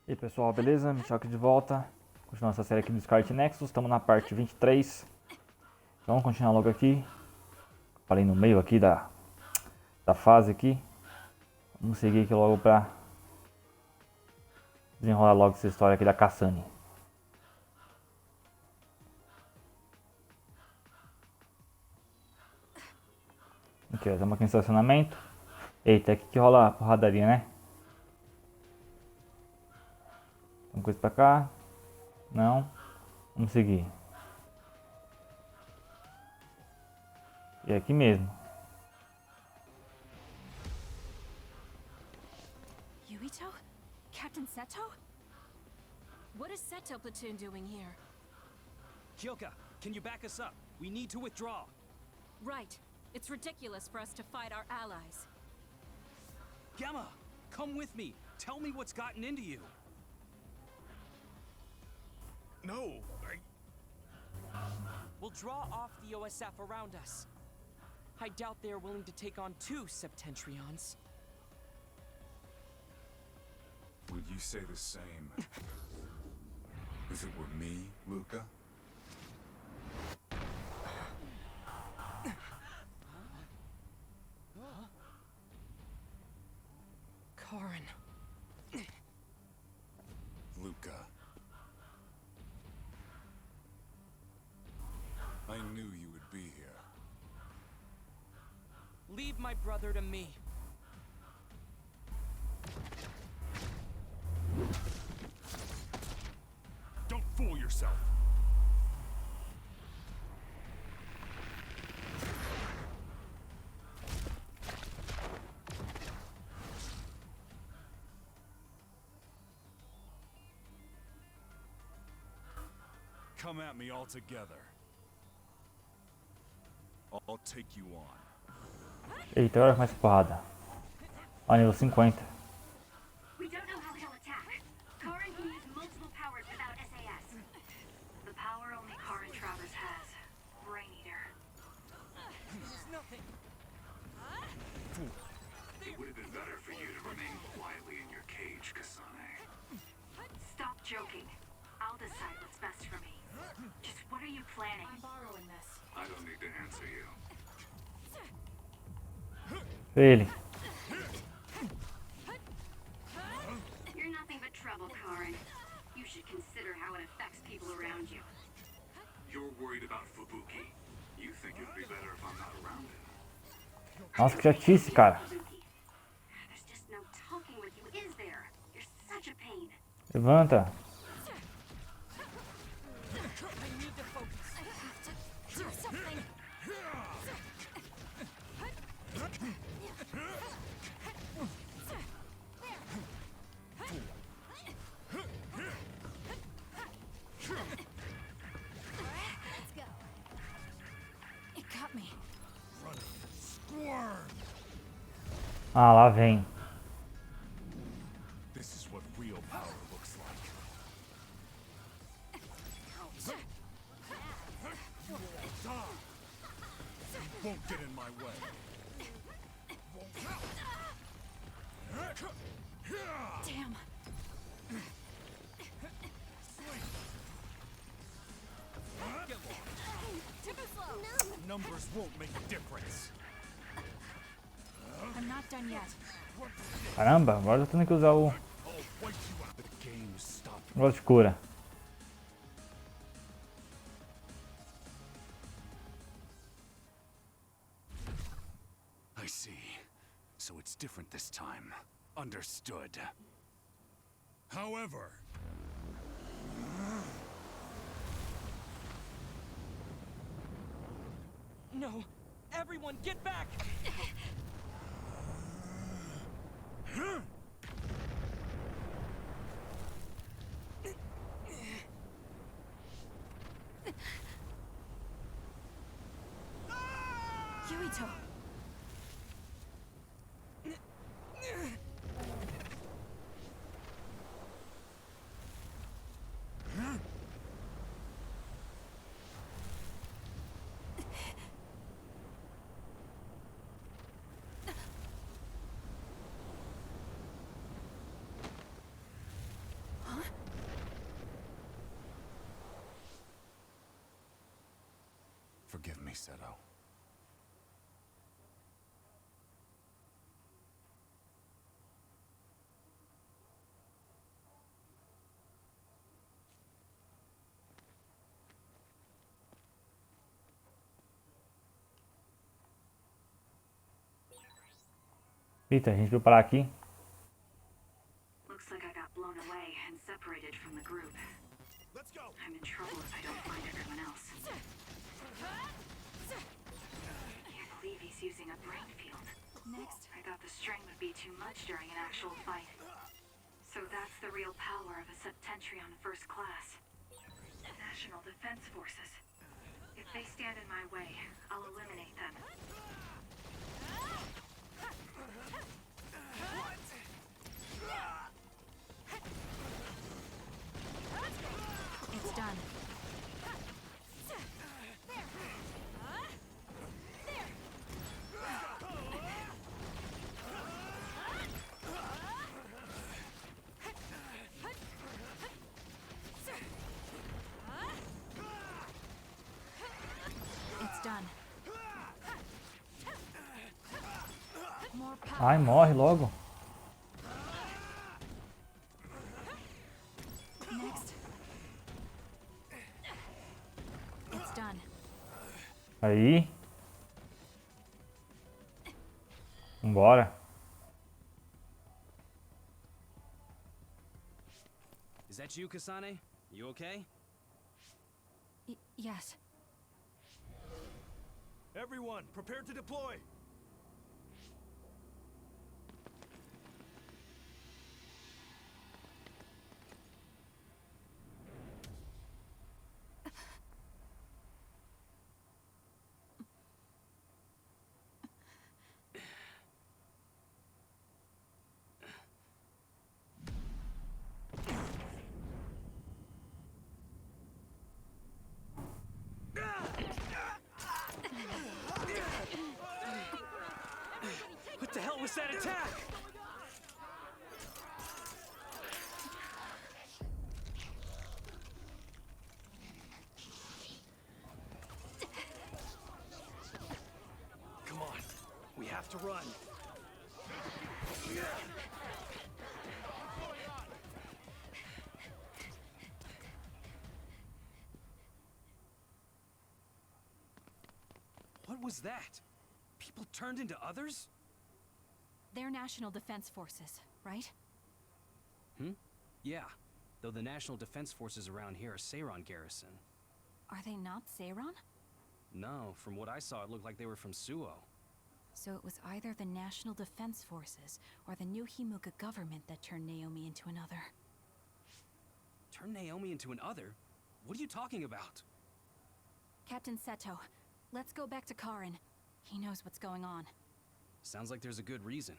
E aí pessoal, beleza? Michel aqui de volta. Continuando essa série aqui do Scarlet Nexus. Estamos na parte 23. Vamos continuar logo aqui. Falei no meio aqui da fase aqui. Vamos seguir aqui logo pra desenrolar logo essa história aqui da Kasane. Aqui, ó, estamos aqui no estacionamento. Eita, aqui que rola a porradaria, né? Tem coisa pra cá. Não. Vamos seguir. E aqui mesmo. Yuito? Captain Seto? What is Seto platoon doing here? Kyoka, can you back us up? We need to withdraw. Right. It's ridiculous for us to fight our allies. Gamma, come with me. Tell me what's gotten into you. No, We'll draw off the OSF around us. I doubt they are willing to take on 2 Septentrions. would you say the same if it were me, Luca? Karin. Luca. I knew you would be here. Leave my brother to me. Don't fool yourself. Come at me all together. I'll take you on. Eita, agora começa a porrada. Ó, nível 50. We don't know how he'll attack. Karin can use multiple powers without SAS. The power only Karin Travers has. Brain Eater. There's nothing. It would have been better for you to remain quietly in your cage, Kasane. Stop joking. I'll decide what's best for me. Just what are you planning? I'm borrowing this. I don't need to answer you. Ele. You're nothing but trouble, Karin. You should consider how it affects people around you. You're worried about Fubuki. You think it'd be better if I'm not around it. Nossa, que chatice, cara. There's just no talking with you, is there? You're such a pain. Levanta. I need to focus. I have to do something. Let's go. It got me. Ah, lá vem. This is what real power looks like. Won't get in my way. Damn. Too slow. Numbers won't make a difference. I'm not done yet. Caramba, agora eu tô tendo que usar o I'll wipe you out. The game stopped. negócio de cura. I see. So it's different this time. Understood. However, No. Everyone, get back! Yuito. Forgive me, Seto. Eita, a gente veio parar aqui. Looks like I got blown away and separated from the group. Let's go. I'm in trouble if I don't find everyone else. Can't believe he's using a brain field. Next. I thought the strain would be too much during an actual fight. So that's the real power of a Septentrion first class. National Defense Forces. If they stand in my way, I'll eliminate them. It's done. It's done. More power. Ai, morre logo. Next. It's done. Aí. Vambora. Is that you, Kasane? You okay? Yes. Everyone, prepare to deploy. What the hell was that attack? Come on, we have to run. What was that? People turned into others? They're National Defense Forces, right? Yeah, though the National Defense Forces around here are Seiron garrison. Are they not Seiron? No, from what I saw, it looked like they were from Suo. So it was either the National Defense Forces or the new Himuka government that turned Naomi into another. Turn Naomi into an other? What are you talking about? Captain Seto, let's go back to Karin. He knows what's going on. Sounds like there's a good reason.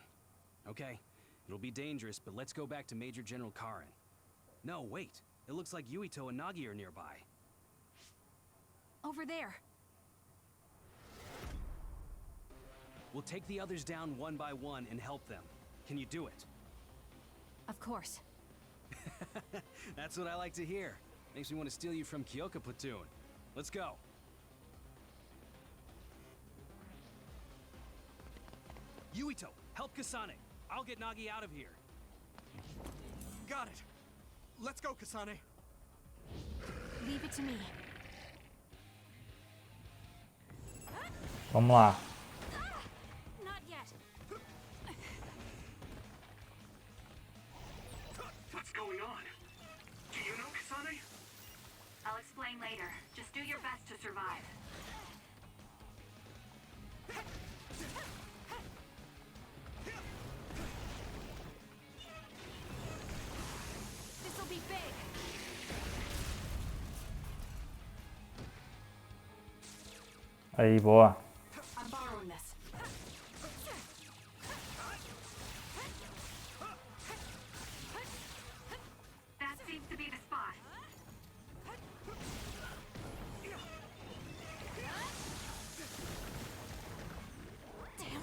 Okay, it'll be dangerous, but let's go back to Major General Karin. No, wait. It looks like Yuito and Nagi are nearby. Over there. We'll take the others down one by one and help them. Can you do it? Of course. That's what I like to hear. Makes me want to steal you from Kyoka Platoon. Let's go. Yuito, help Kasane. I'll get Nagi out of here. Got it. Let's go, Kasane. Leave it to me. Vamos lá. Not yet. What's going on? Do you know, Kasane? I'll explain later. Just do your best to survive. This'll be big. Aí, boa. I'm borrowing this. That seems to be the spot. Damn.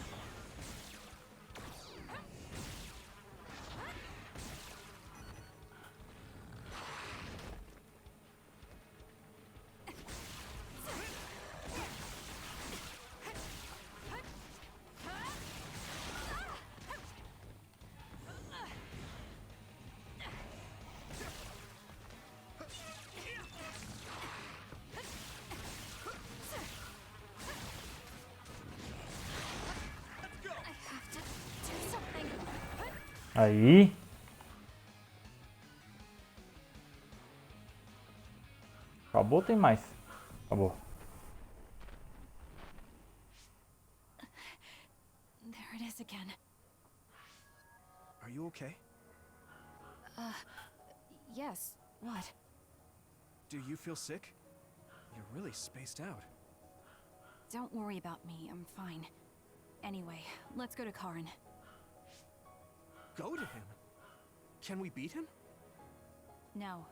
Aí. Acabou ou tem mais? Acabou. There it is again. Are you okay? Yes, what? Do you feel sick? You're really spaced out. Don't worry about me, I'm fine. Anyway, let's go to Karin. Go to him? Can we beat him? No,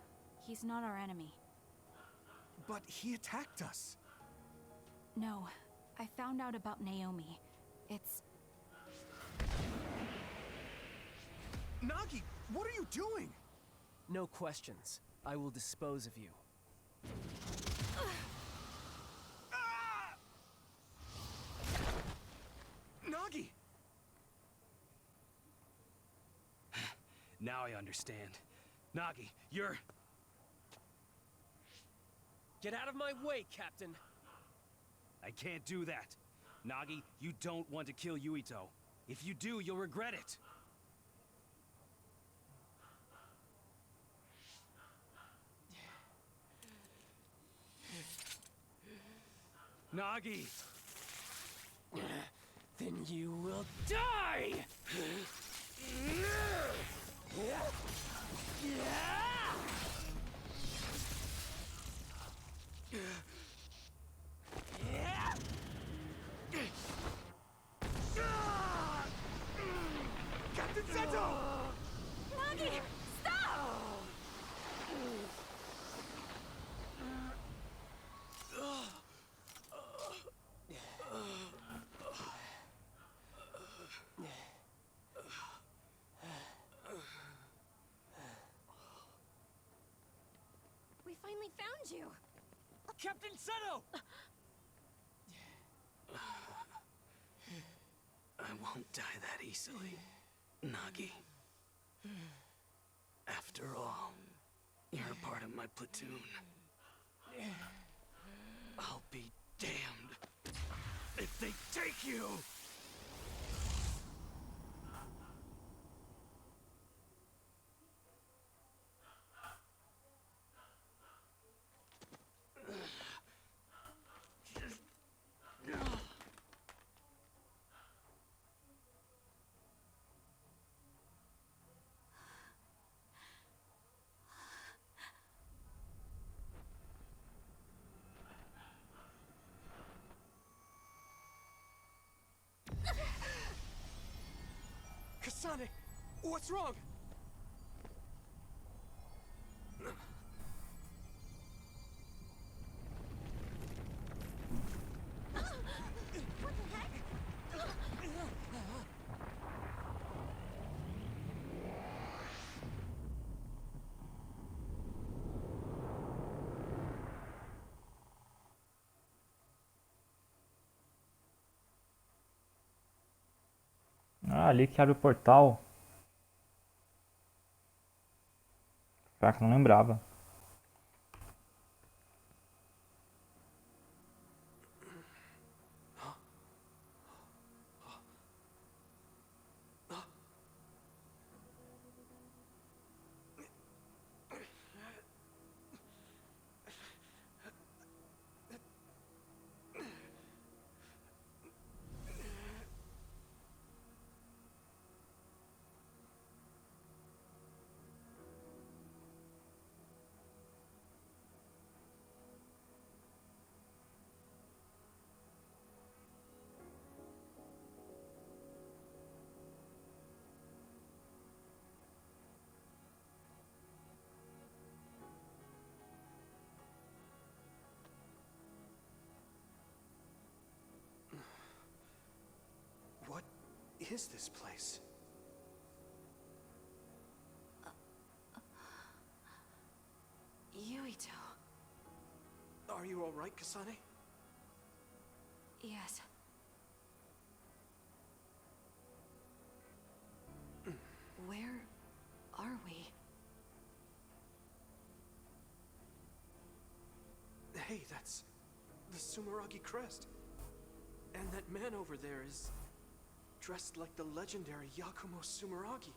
he's not our enemy. But he attacked us. No, I found out about Naomi. It's... Nagi, what are you doing? No questions. I will dispose of you. Nagi! Now I understand. Nagi, you're... Get out of my way, Captain. I can't do that. Nagi, you don't want to kill Yuito. If you do, you'll regret it. Nagi! Then you will die! Captain Seto! Nagi! Stop! We finally found you! Captain Seto! I won't die that easily, Nagi. After all, you're a part of my platoon. I'll be damned if they take you! Kasane! What's wrong? Ah, ali que abre o portal. Caraca, não lembrava. What is this place? Yuito. Are you alright, Kasane? Yes. Where are we? Hey, that's the Sumeragi crest. And that man over there is dressed like the legendary Yakumo Sumeragi.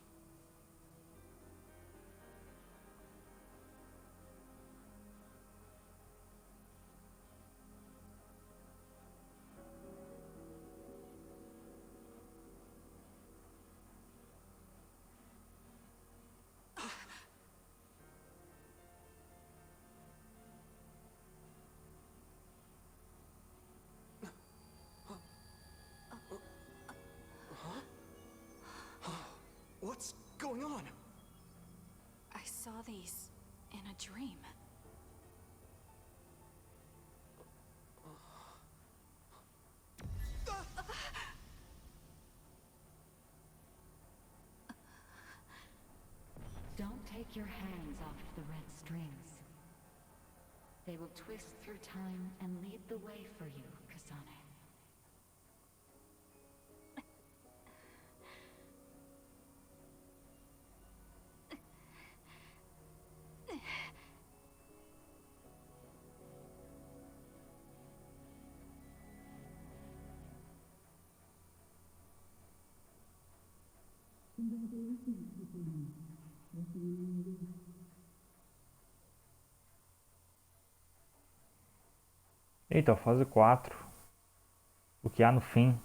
in a dream. Don't take your hands off the red strings. They will twist through time and lead the way for you, Kasane. Eita, fase 4. O que há no fim?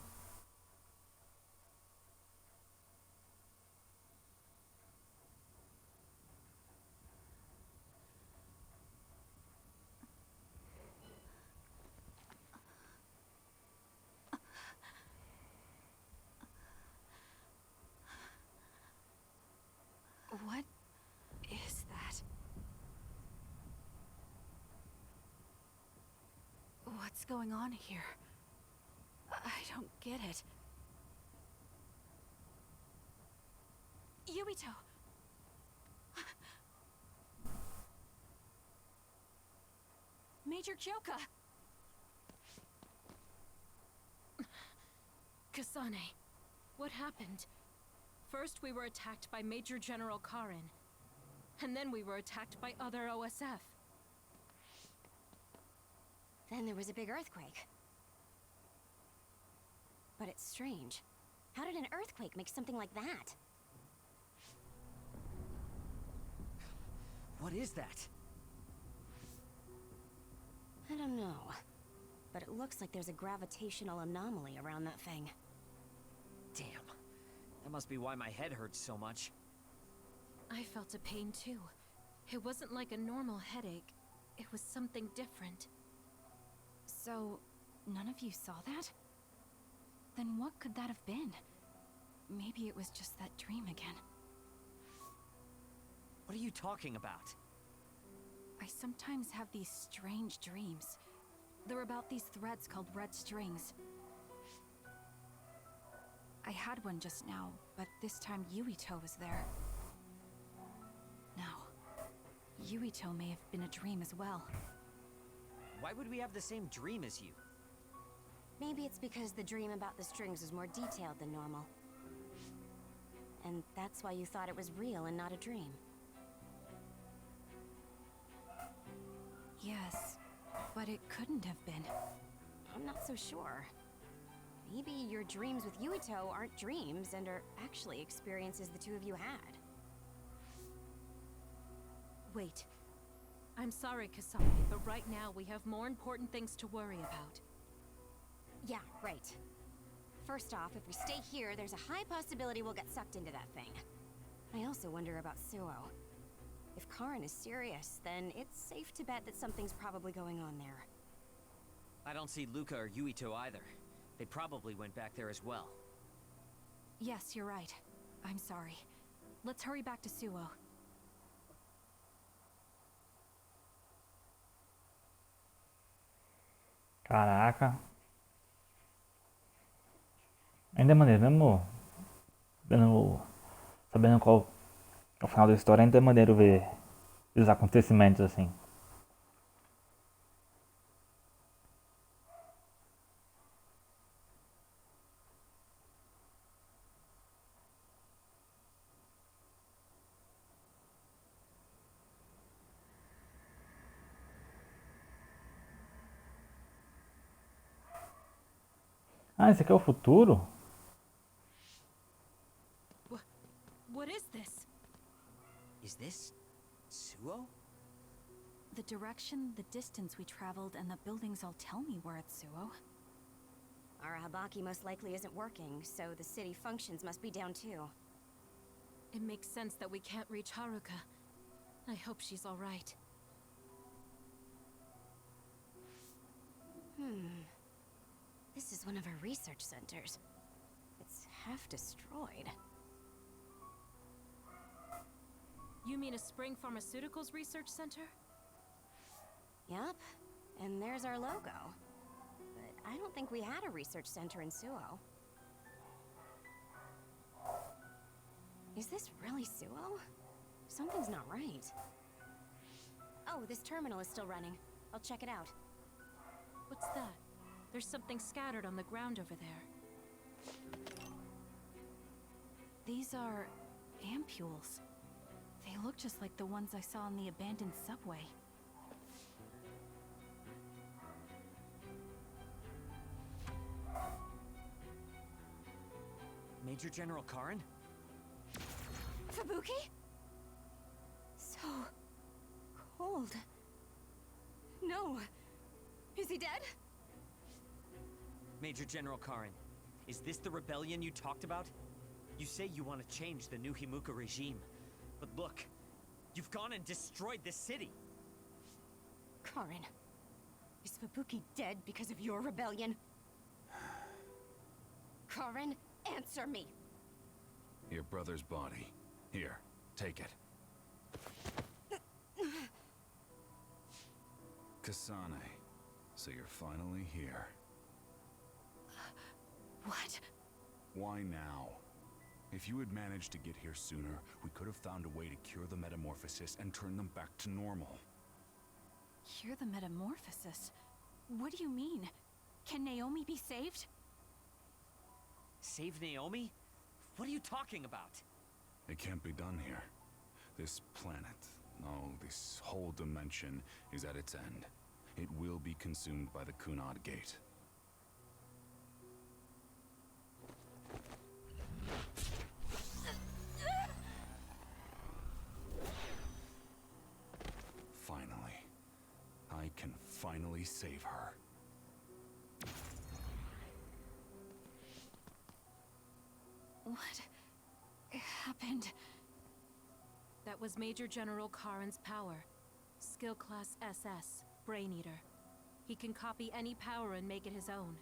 What is that? What's going on here? I don't get it. Yuito! Major Kyoka! Kasane, what happened? First we were attacked by Major General Karin, and then we were attacked by other OSF. Then there was a big earthquake. But it's strange. How did an earthquake make something like that? What is that? I don't know. But it looks like there's a gravitational anomaly around that thing. Damn. That must be why my head hurts so much. I felt a pain too. It wasn't like a normal headache. It was something different. So, none of you saw that? Then what could that have been? Maybe it was just that dream again. What are you talking about? I sometimes have these strange dreams. They're about these threads called red strings. I had one just now, but this time Yuito was there. Now, Yuito may have been a dream as well. Why would we have the same dream as you? Maybe it's because the dream about the strings is more detailed than normal. And that's why you thought it was real and not a dream. Yes, but it couldn't have been. I'm not so sure. Maybe your dreams with Yuito aren't dreams and are actually experiences the two of you had. Wait. I'm sorry, Kasane, but right now we have more important things to worry about. Yeah, right. First off, if we stay here, there's a high possibility we'll get sucked into that thing. I also wonder about Suo. If Karin is serious, then it's safe to bet that something's probably going on there. I don't see Luca or Yuito either. They probably went back there as well. Yes, you're right. I'm sorry. Let's hurry back to Suo. Caraca. Ainda é maneiro, mesmo sabendo qual é o final da história, ainda é maneiro ver os acontecimentos assim. Ah, esse aqui é o futuro? What is this? Is this Suo? The direction, the distance we traveled, and the buildings all tell me we're at Suo. Our Habaki most likely isn't working, so the city functions must be down too. It makes sense that we can't reach Haruka. I hope she's all right. This is one of our research centers. It's half destroyed. You mean a Spring Pharmaceuticals Research Center? Yup, and there's our logo. But I don't think we had a research center in Suo. Is this really Suo? Something's not right. Oh, this terminal is still running. I'll check it out. What's that? There's something scattered on the ground over there. These are ampules. They look just like the ones I saw in the abandoned subway. Major General Karin? Fubuki? So cold. No. Is he dead? Major General Karin, is this the rebellion you talked about? You say you want to change the new Himuka regime, but look, you've gone and destroyed this city. Karin, is Fubuki dead because of your rebellion? Karin, answer me. Your brother's body. Here, take it. Kasane, so you're finally here. What? Why now? If you had managed to get here sooner, we could have found a way to cure the metamorphosis and turn them back to normal. Cure the metamorphosis? What do you mean? Can Naomi be saved? Save Naomi? What are you talking about? It can't be done here. This planet, no, this whole dimension is at its end. It will be consumed by the Kunad Gate. Finally. I can finally save her. What happened? That was Major General Karin's power. Skill class SS, Brain Eater. He can copy any power and make it his own.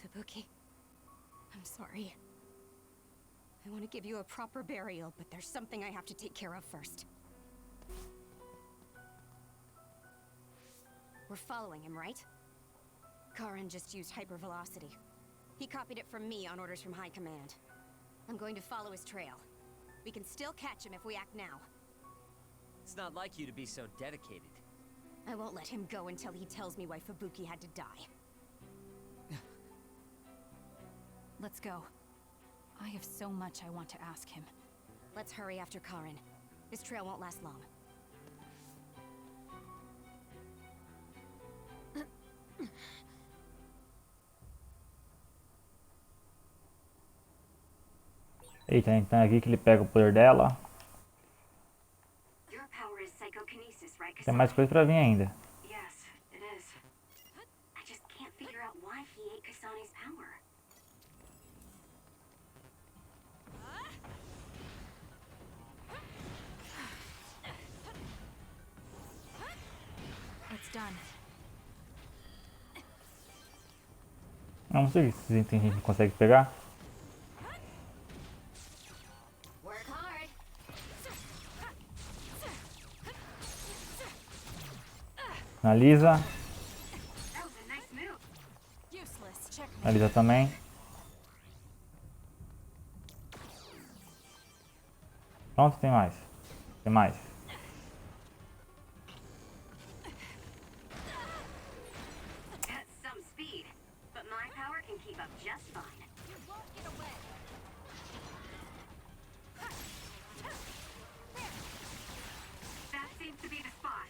Fubuki, I'm sorry. I want to give you a proper burial, but there's something I have to take care of first. We're following him, right? Karin just used hypervelocity. He copied it from me on orders from High Command. I'm going to follow his trail. We can still catch him if we act now. It's not like you to be so dedicated. I won't let him go until he tells me why Fubuki had to die. Let's go. I have so much I want to ask him. Let's hurry after Karin. This trail won't last long. Eita, então é aqui que ele pega o poder dela. Your power is psychokinesis, right, Tem mais coisa pra vir ainda. Yes, it is. I just can't figure out why he ate Kasane's power. It's done. Não sei se tem gente que consegue pegar. Work hard. Analisa. That was a nice move. Useless. Check. Analisa também. Pronto, tem mais. Tem mais. That's some speed, but my power can keep up just fine. You won't get away. That seems to be the spot.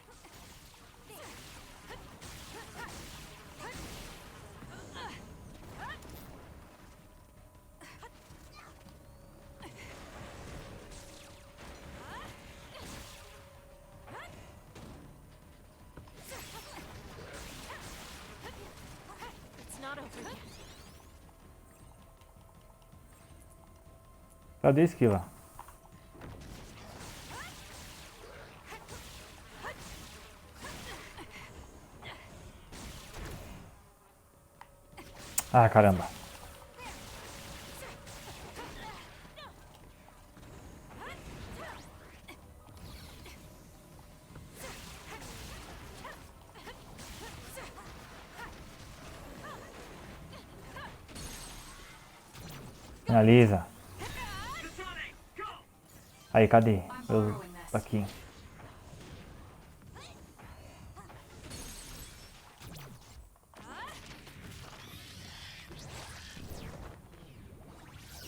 It's not over yet. Cadê a esquiva? Ah, caramba. Finaliza. Aí, cadê? Eu aqui.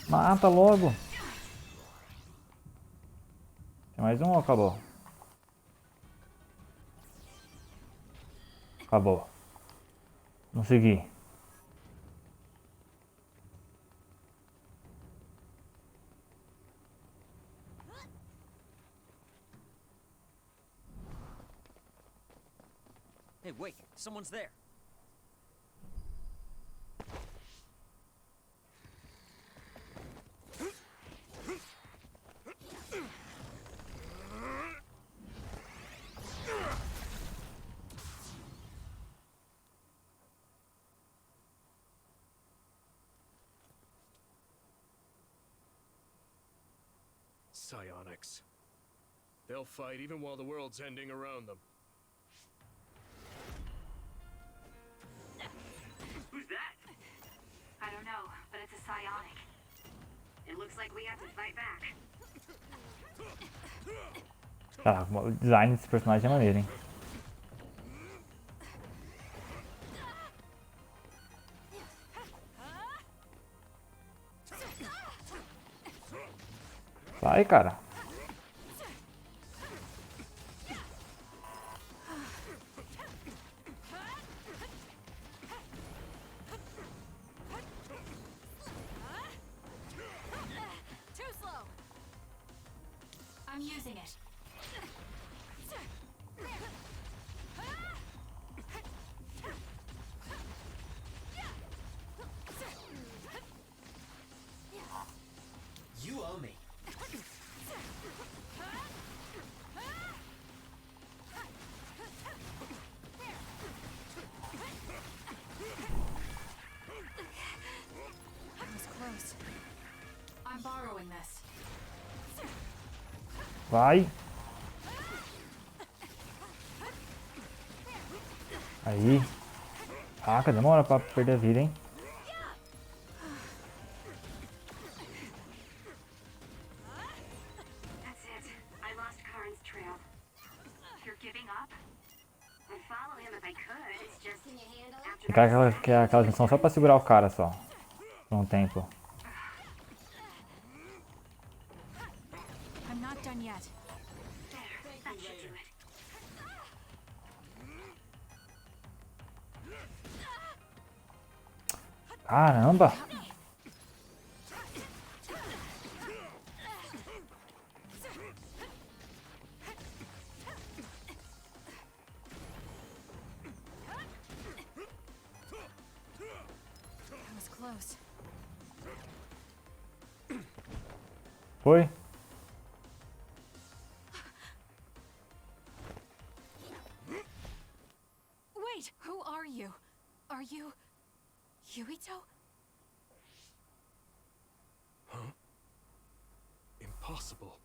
Mata logo. Tem mais um ou acabou? Acabou. Consegui. Hey, wait! Someone's there! Psionics. They'll fight even while the world's ending around them. Who's that? I don't know, but it's a psionic. It looks like we have to fight back. Tá, o design desse personagem é maneiro, hein? Sai, cara. Too slow. I'm using it. You owe me. That was close. I'm borrowing this. Vai. Aí. Caraca, demora pra perder a vida, hein? That's it. I lost Karin's trail. You're giving up? I'd follow him if I could. It's just after O cara quer aquela missão só pra segurar o cara só. Por um tempo. I'm not done yet. there. That should do it. Caramba! That was close. Foi? Wait, who are you? Are you Yuito? Impossible.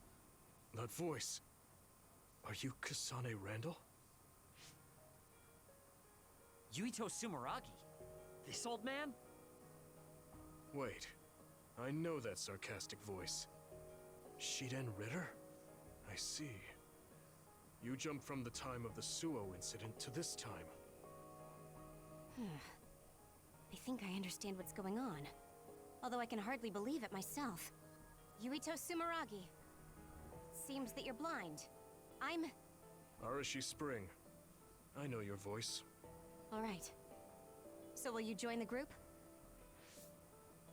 That voice. Are you Kasane Randall? Yuito Sumeragi? This old man? Wait. I know that sarcastic voice. Shiden Ritter? I see. You jumped from the time of the Suo incident to this time. I think I understand what's going on. Although I can hardly believe it myself. Yuito Sumeragi. Seems that you're blind. I'm... Arashi Spring. I know your voice. All right. So will you join the group?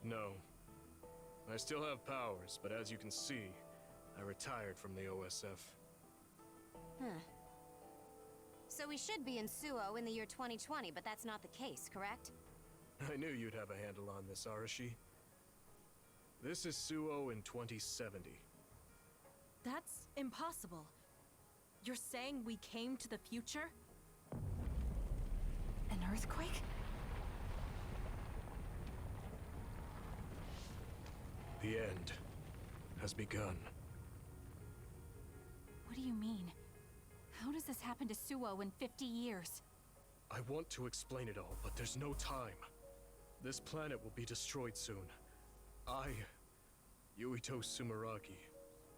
No. I still have powers, but as you can see, I retired from the OSF. Huh. So we should be in Suo in the year 2020, but that's not the case, correct? I knew you'd have a handle on this, Arashi. This is Suo in 2070. That's impossible. You're saying we came to the future? An earthquake? The end has begun. What do you mean? How does this happen to Suo in 50 years? I want to explain it all, but there's no time. This planet will be destroyed soon. I Yuito Sumeragi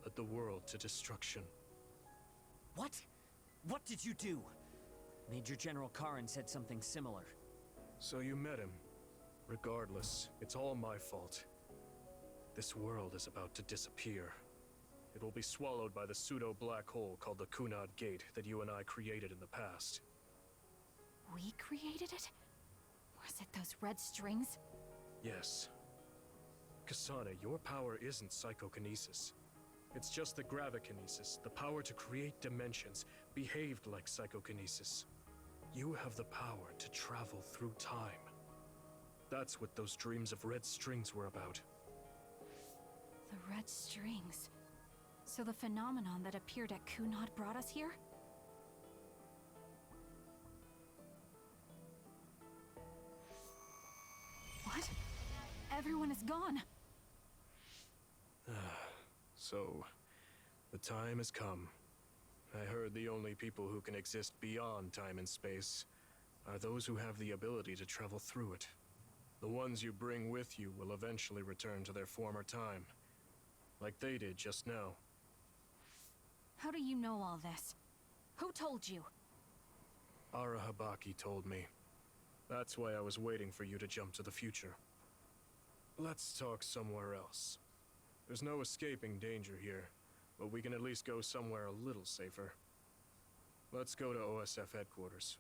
led the world to destruction. What? What did you do? Major General Karin said something similar. So you met him. Regardless, it's all my fault. This world is about to disappear. It will be swallowed by the pseudo-black hole called the Kunad Gate that you and I created in the past. We created it? Was it those red strings? Yes. Kasane, your power isn't psychokinesis. It's just the gravikinesis, the power to create dimensions, behaved like psychokinesis. You have the power to travel through time. That's what those dreams of red strings were about. The red strings. So the phenomenon that appeared at Kunad brought us here? What? Everyone is gone. So, the time has come. I heard the only people who can exist beyond time and space are those who have the ability to travel through it. The ones you bring with you will eventually return to their former time, like they did just now. How do you know all this? Who told you? Arahabaki told me. That's why I was waiting for you to jump to the future. Let's talk somewhere else. There's no escaping danger here, but we can at least go somewhere a little safer. Let's go to OSF headquarters.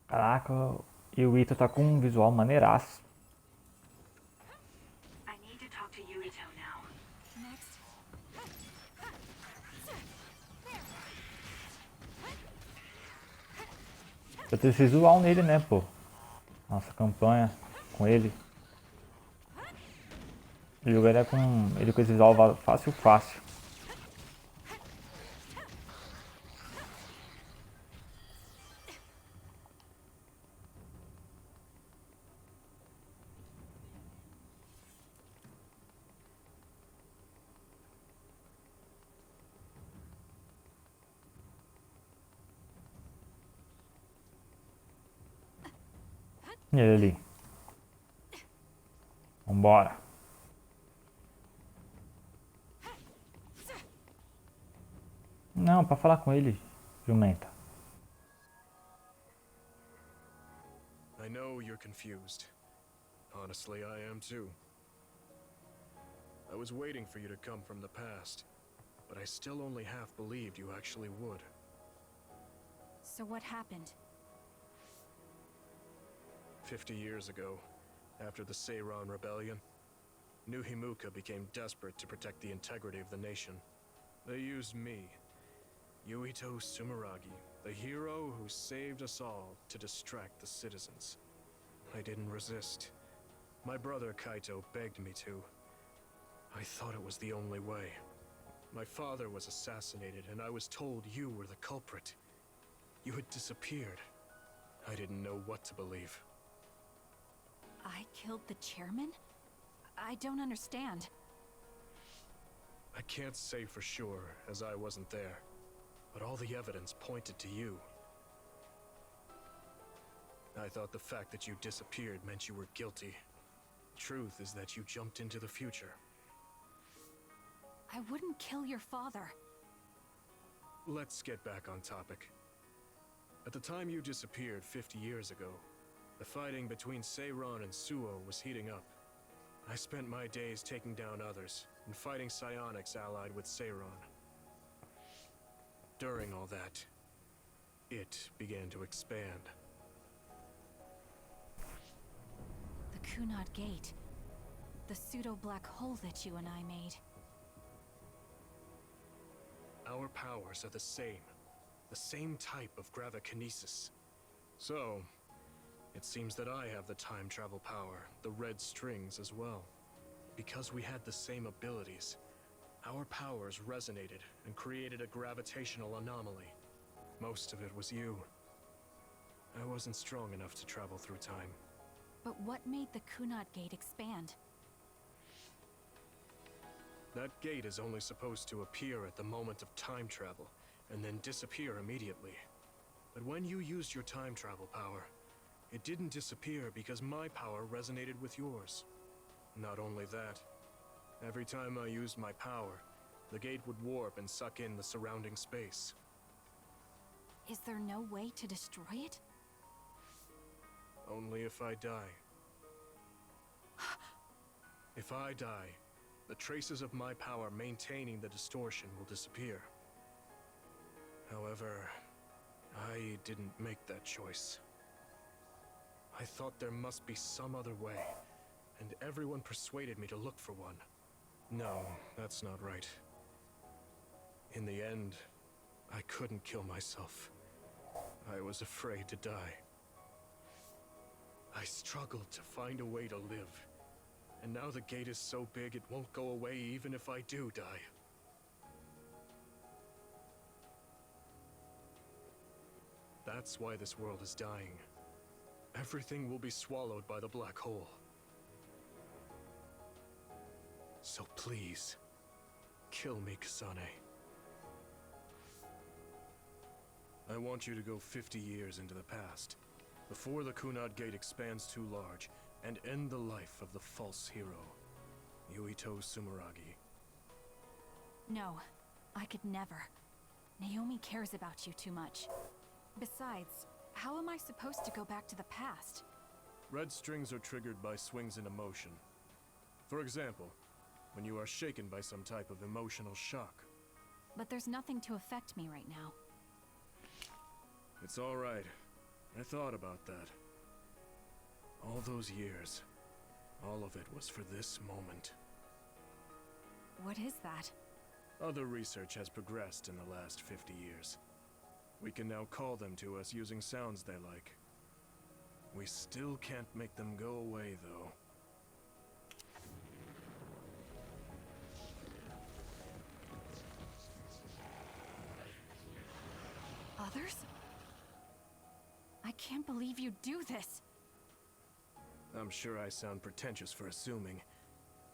Caraca, e o Yuito tá com um visual maneiraço. I need to talk to Yuito now. Next. Eu tenho esse visual nele, né, pô? Nossa campanha com ele. Eu jogaria com ele com esse visual fácil, fácil. E ele ali. Vambora. Não, pra falar com ele, jumenta. I know you're confused. Honestly, I am too. I was waiting for you to come from the past, but I still only half believed you actually would. So what happened? 50 years ago, after the Seiran Rebellion, New Himuka became desperate to protect the integrity of the nation. They used me, Yuito Sumeragi, the hero who saved us all, to distract the citizens. I didn't resist. My brother Kaito begged me to. I thought it was the only way. My father was assassinated, and I was told you were the culprit. You had disappeared. I didn't know what to believe. I killed the chairman? I don't understand. I can't say for sure, as I wasn't there, but all the evidence pointed to you. I thought the fact that you disappeared meant you were guilty. Truth is that you jumped into the future. I wouldn't kill your father. Let's get back on topic. At the time you disappeared 50 years ago, the fighting between Seiran and Suo was heating up. I spent my days taking down others and fighting psionics allied with Seiran. During all that, it began to expand. The Kunad Gate. The pseudo-black hole that you and I made. Our powers are the same type of gravikinesis. So, it seems that I have the time travel power, the red strings as well. Because we had the same abilities, our powers resonated and created a gravitational anomaly. Most of it was you. I wasn't strong enough to travel through time. But what made the Kunad Gate expand? That gate is only supposed to appear at the moment of time travel, and then disappear immediately. But when you used your time travel power, It didn't disappear because my power resonated with yours. Not only that, every time I used my power, the gate would warp and suck in the surrounding space. Is there no way to destroy it? Only if I die. If I die, the traces of my power maintaining the distortion will disappear. However, I didn't make that choice. I thought there must be some other way, and everyone persuaded me to look for one. No, that's not right. In the end, I couldn't kill myself. I was afraid to die. I struggled to find a way to live. And now the gate is so big it won't go away even if I do die. That's why this world is dying. Everything will be swallowed by the black hole. So please, kill me, Kasane. I want you to go 50 years into the past, before the Kunad Gate expands too large, and end the life of the false hero, Yuito Sumeragi. No, I could never. Naomi cares about you too much. Besides, how am I supposed to go back to the past? Red strings are triggered by swings in emotion. For example, when you are shaken by some type of emotional shock. But there's nothing to affect me right now. It's all right. I thought about that. All those years, all of it was for this moment. What is that? Other research has progressed in the last 50 years. We can now call them to us using sounds they like. We still can't make them go away, though. Others? I can't believe you do this. I'm sure I sound pretentious for assuming,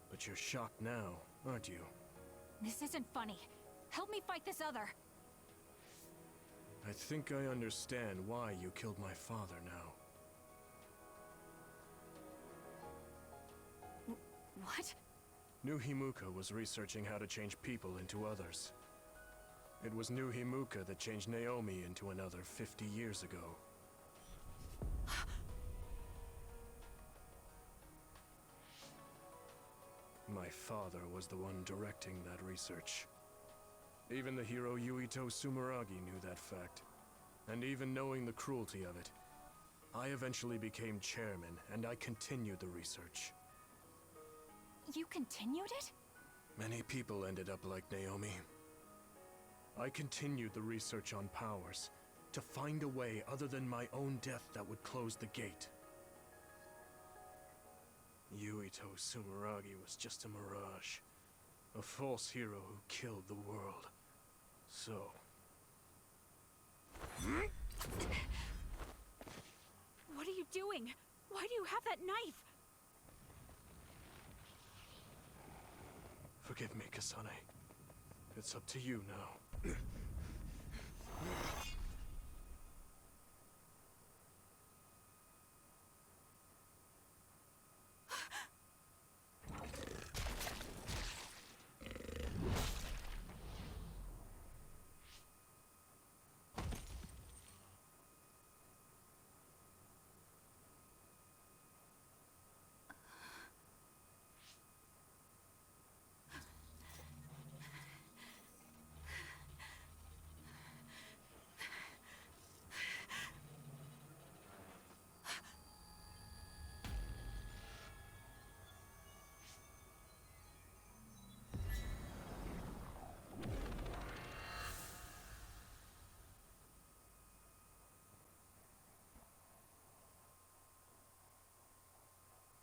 but you're shocked now, aren't you? This isn't funny. Help me fight this other. I think I understand why you killed my father now. What? New Himuka was researching how to change people into others. It was New Himuka that changed Naomi into another 50 years ago. My father was the one directing that research. Even the hero Yuito Sumeragi knew that fact. And even knowing the cruelty of it, I eventually became chairman, and I continued the research. You continued it? Many people ended up like Naomi. I continued the research on powers, to find a way other than my own death that would close the gate. Yuito Sumeragi was just a mirage. A false hero who killed the world. So... What are you doing? Why do you have that knife? Forgive me, Kasane. It's up to you now.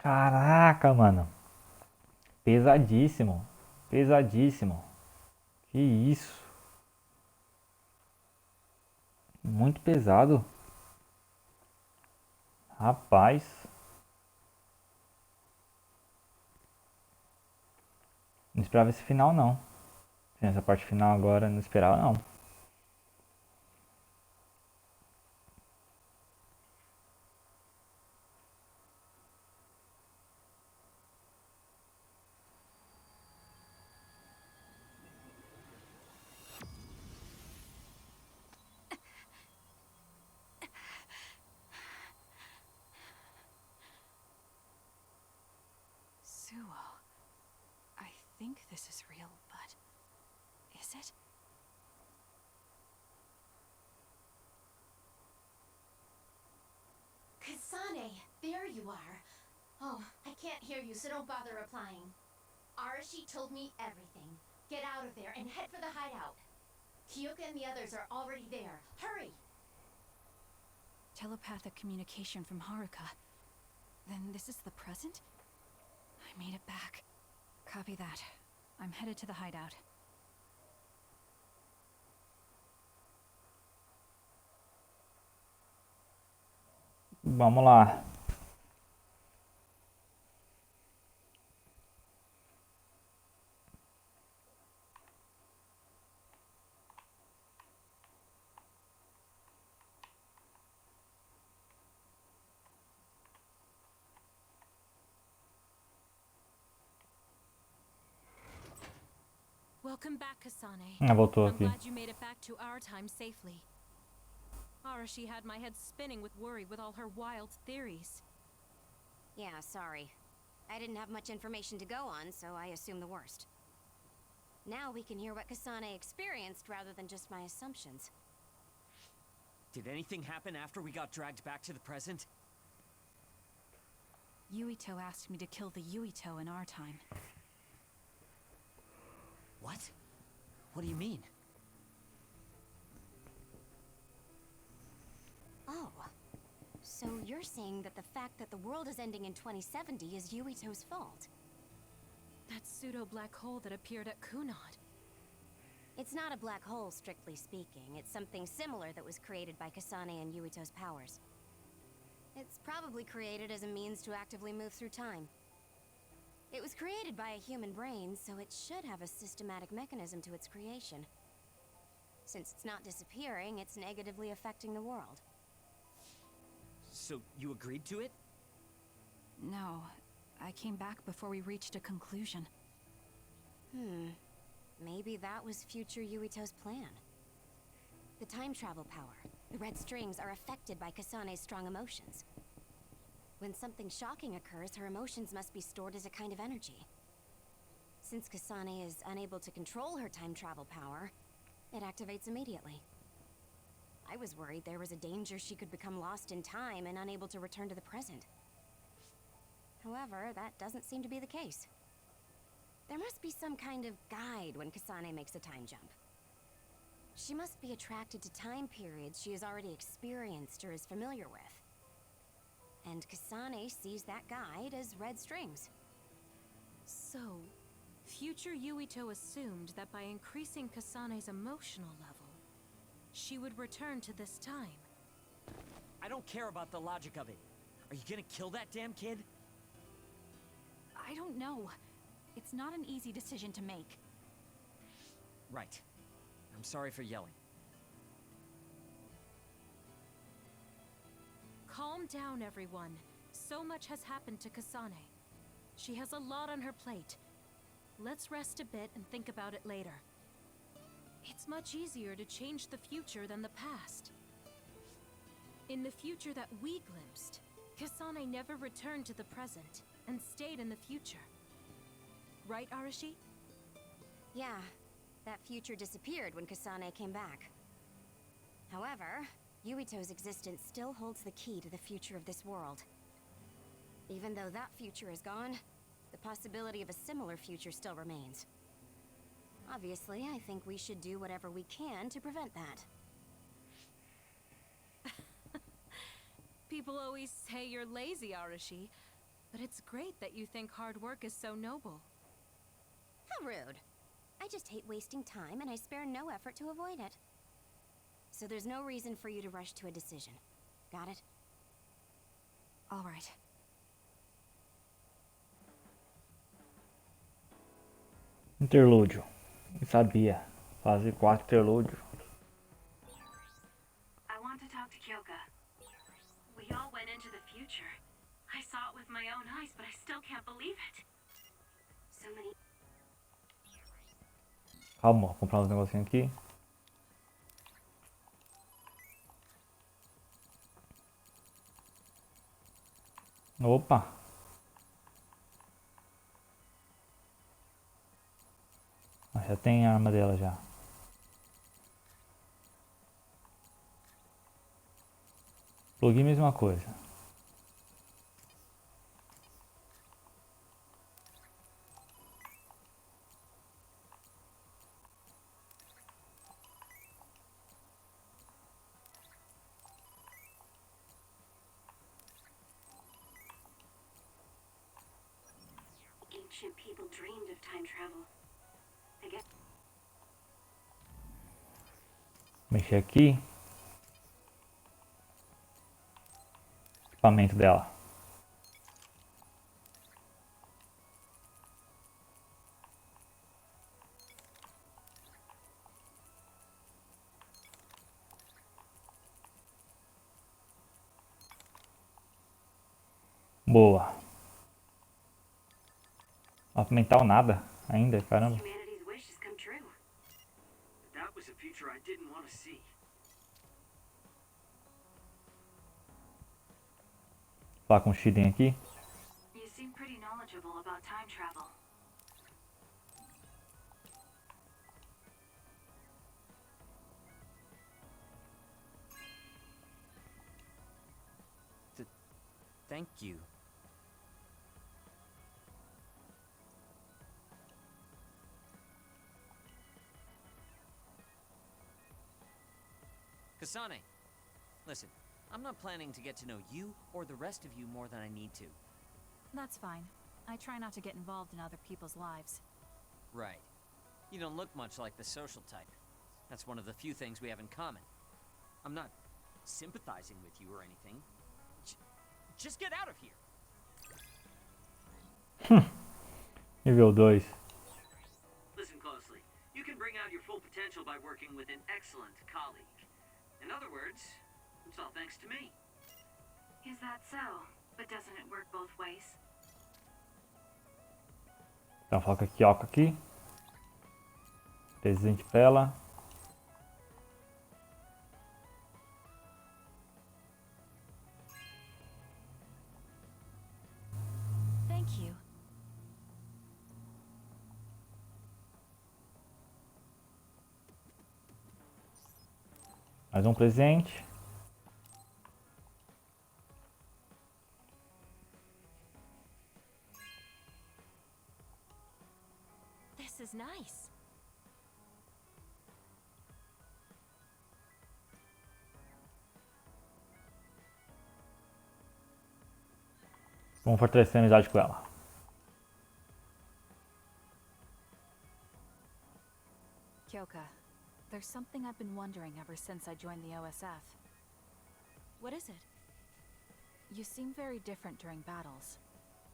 Caraca, mano. Pesadíssimo. Pesadíssimo. Que isso. Muito pesado. Rapaz. Não esperava esse final, não. Essa parte final agora não esperava, não. think this is real, but is it? Kasane, there you are. Oh, I can't hear you, so don't bother replying. Arashi told me everything. Get out of there and head for the hideout. Kyoka and the others are already there. Hurry! Telepathic communication from Haruka. Then this is the present? I made it back. Copy that. I'm headed to the hideout. Vamos lá. Welcome back, Kasane. Voltou I'm aqui. glad you made it back to our time safely. Arashi had my head spinning with worry with all her wild theories. Yeah, sorry. I didn't have much information to go on, so I assumed the worst. Now we can hear what Kasane experienced rather than just my assumptions. Did anything happen after we got dragged back to the present? Yuito asked me to kill the Yuito in our time. What? What do you mean? Oh. So you're saying that the fact that the world is ending in 2070 is Yuito's fault? That pseudo-black hole that appeared at Kunad. It's not a black hole, strictly speaking. It's something similar that was created by Kasane and Yuito's powers. It's probably created as a means to actively move through time. It was created by a human brain, so it should have a systematic mechanism to its creation. Since it's not disappearing, it's negatively affecting the world. So you agreed to it? No, I came back before we reached a conclusion. Maybe that was future Yuito's plan. The time travel power, the red strings, are affected by Kasane's strong emotions. When something shocking occurs, her emotions must be stored as a kind of energy. Since Kasane is unable to control her time travel power, it activates immediately. I was worried there was a danger she could become lost in time and unable to return to the present. However, that doesn't seem to be the case. There must be some kind of guide when Kasane makes a time jump. She must be attracted to time periods she has already experienced or is familiar with. And Kasane sees that guide as red strings. So, future Yuito assumed that by increasing Kasane's emotional level, she would return to this time. I don't care about the logic of it. Are you gonna kill that damn kid? I don't know. It's not an easy decision to make. Right. I'm sorry for yelling. Calm down, everyone. So much has happened to Kasane. She has a lot on her plate. Let's rest a bit and think about it later. It's much easier to change the future than the past. In the future that we glimpsed, Kasane never returned to the present and stayed in the future. Right, Arashi? Yeah, that future disappeared when Kasane came back. However, Yuito's existence still holds the key to the future of this world. Even though that future is gone, the possibility of a similar future still remains. Obviously, I think we should do whatever we can to prevent that. People always say you're lazy, Arashi, but it's great that you think hard work is so noble. How rude. I just hate wasting time, and I spare no effort to avoid it. So there's no reason for you to rush to a decision. Got it? All right. Interlúdio. Eu sabia. Fazer 4 interlúdios. I want to talk to Kyoka. We all went into the future. I saw it with my own eyes, but I still can't believe it. So many... Calma, vou comprar uns negocinhos aqui. Opa! já tem a arma dela já. Plugin, mesma coisa. Ancient people dreamed of time travel. I guess. Mexer aqui. Equipamento dela. Boa. Mental nada ainda, caramba. Humanity's wishes come true. That was a future I didn't want to see. Falar com o Shiden aqui. You seem pretty knowledgeable about time travel. Thank you. Kasane, listen, I'm not planning to get to know you or the rest of you more than I need to. That's fine. I try not to get involved in other people's lives. Right. You don't look much like the social type. That's one of the few things we have in common. I'm not sympathizing with you or anything. Just get out of here! Nível 2. Listen closely. You can bring out your full potential by working with an excellent colleague. In other words, it's all thanks to me. Is that so? But doesn't it work both ways? Então foca aqui, ó, aqui. Presente pra ela. Thank you. Mais um presente. This is nice. Vamos fortalecer a amizade com ela. Kyoka, there's something I've been wondering ever since I joined the OSF. What is it? You seem very different during battles.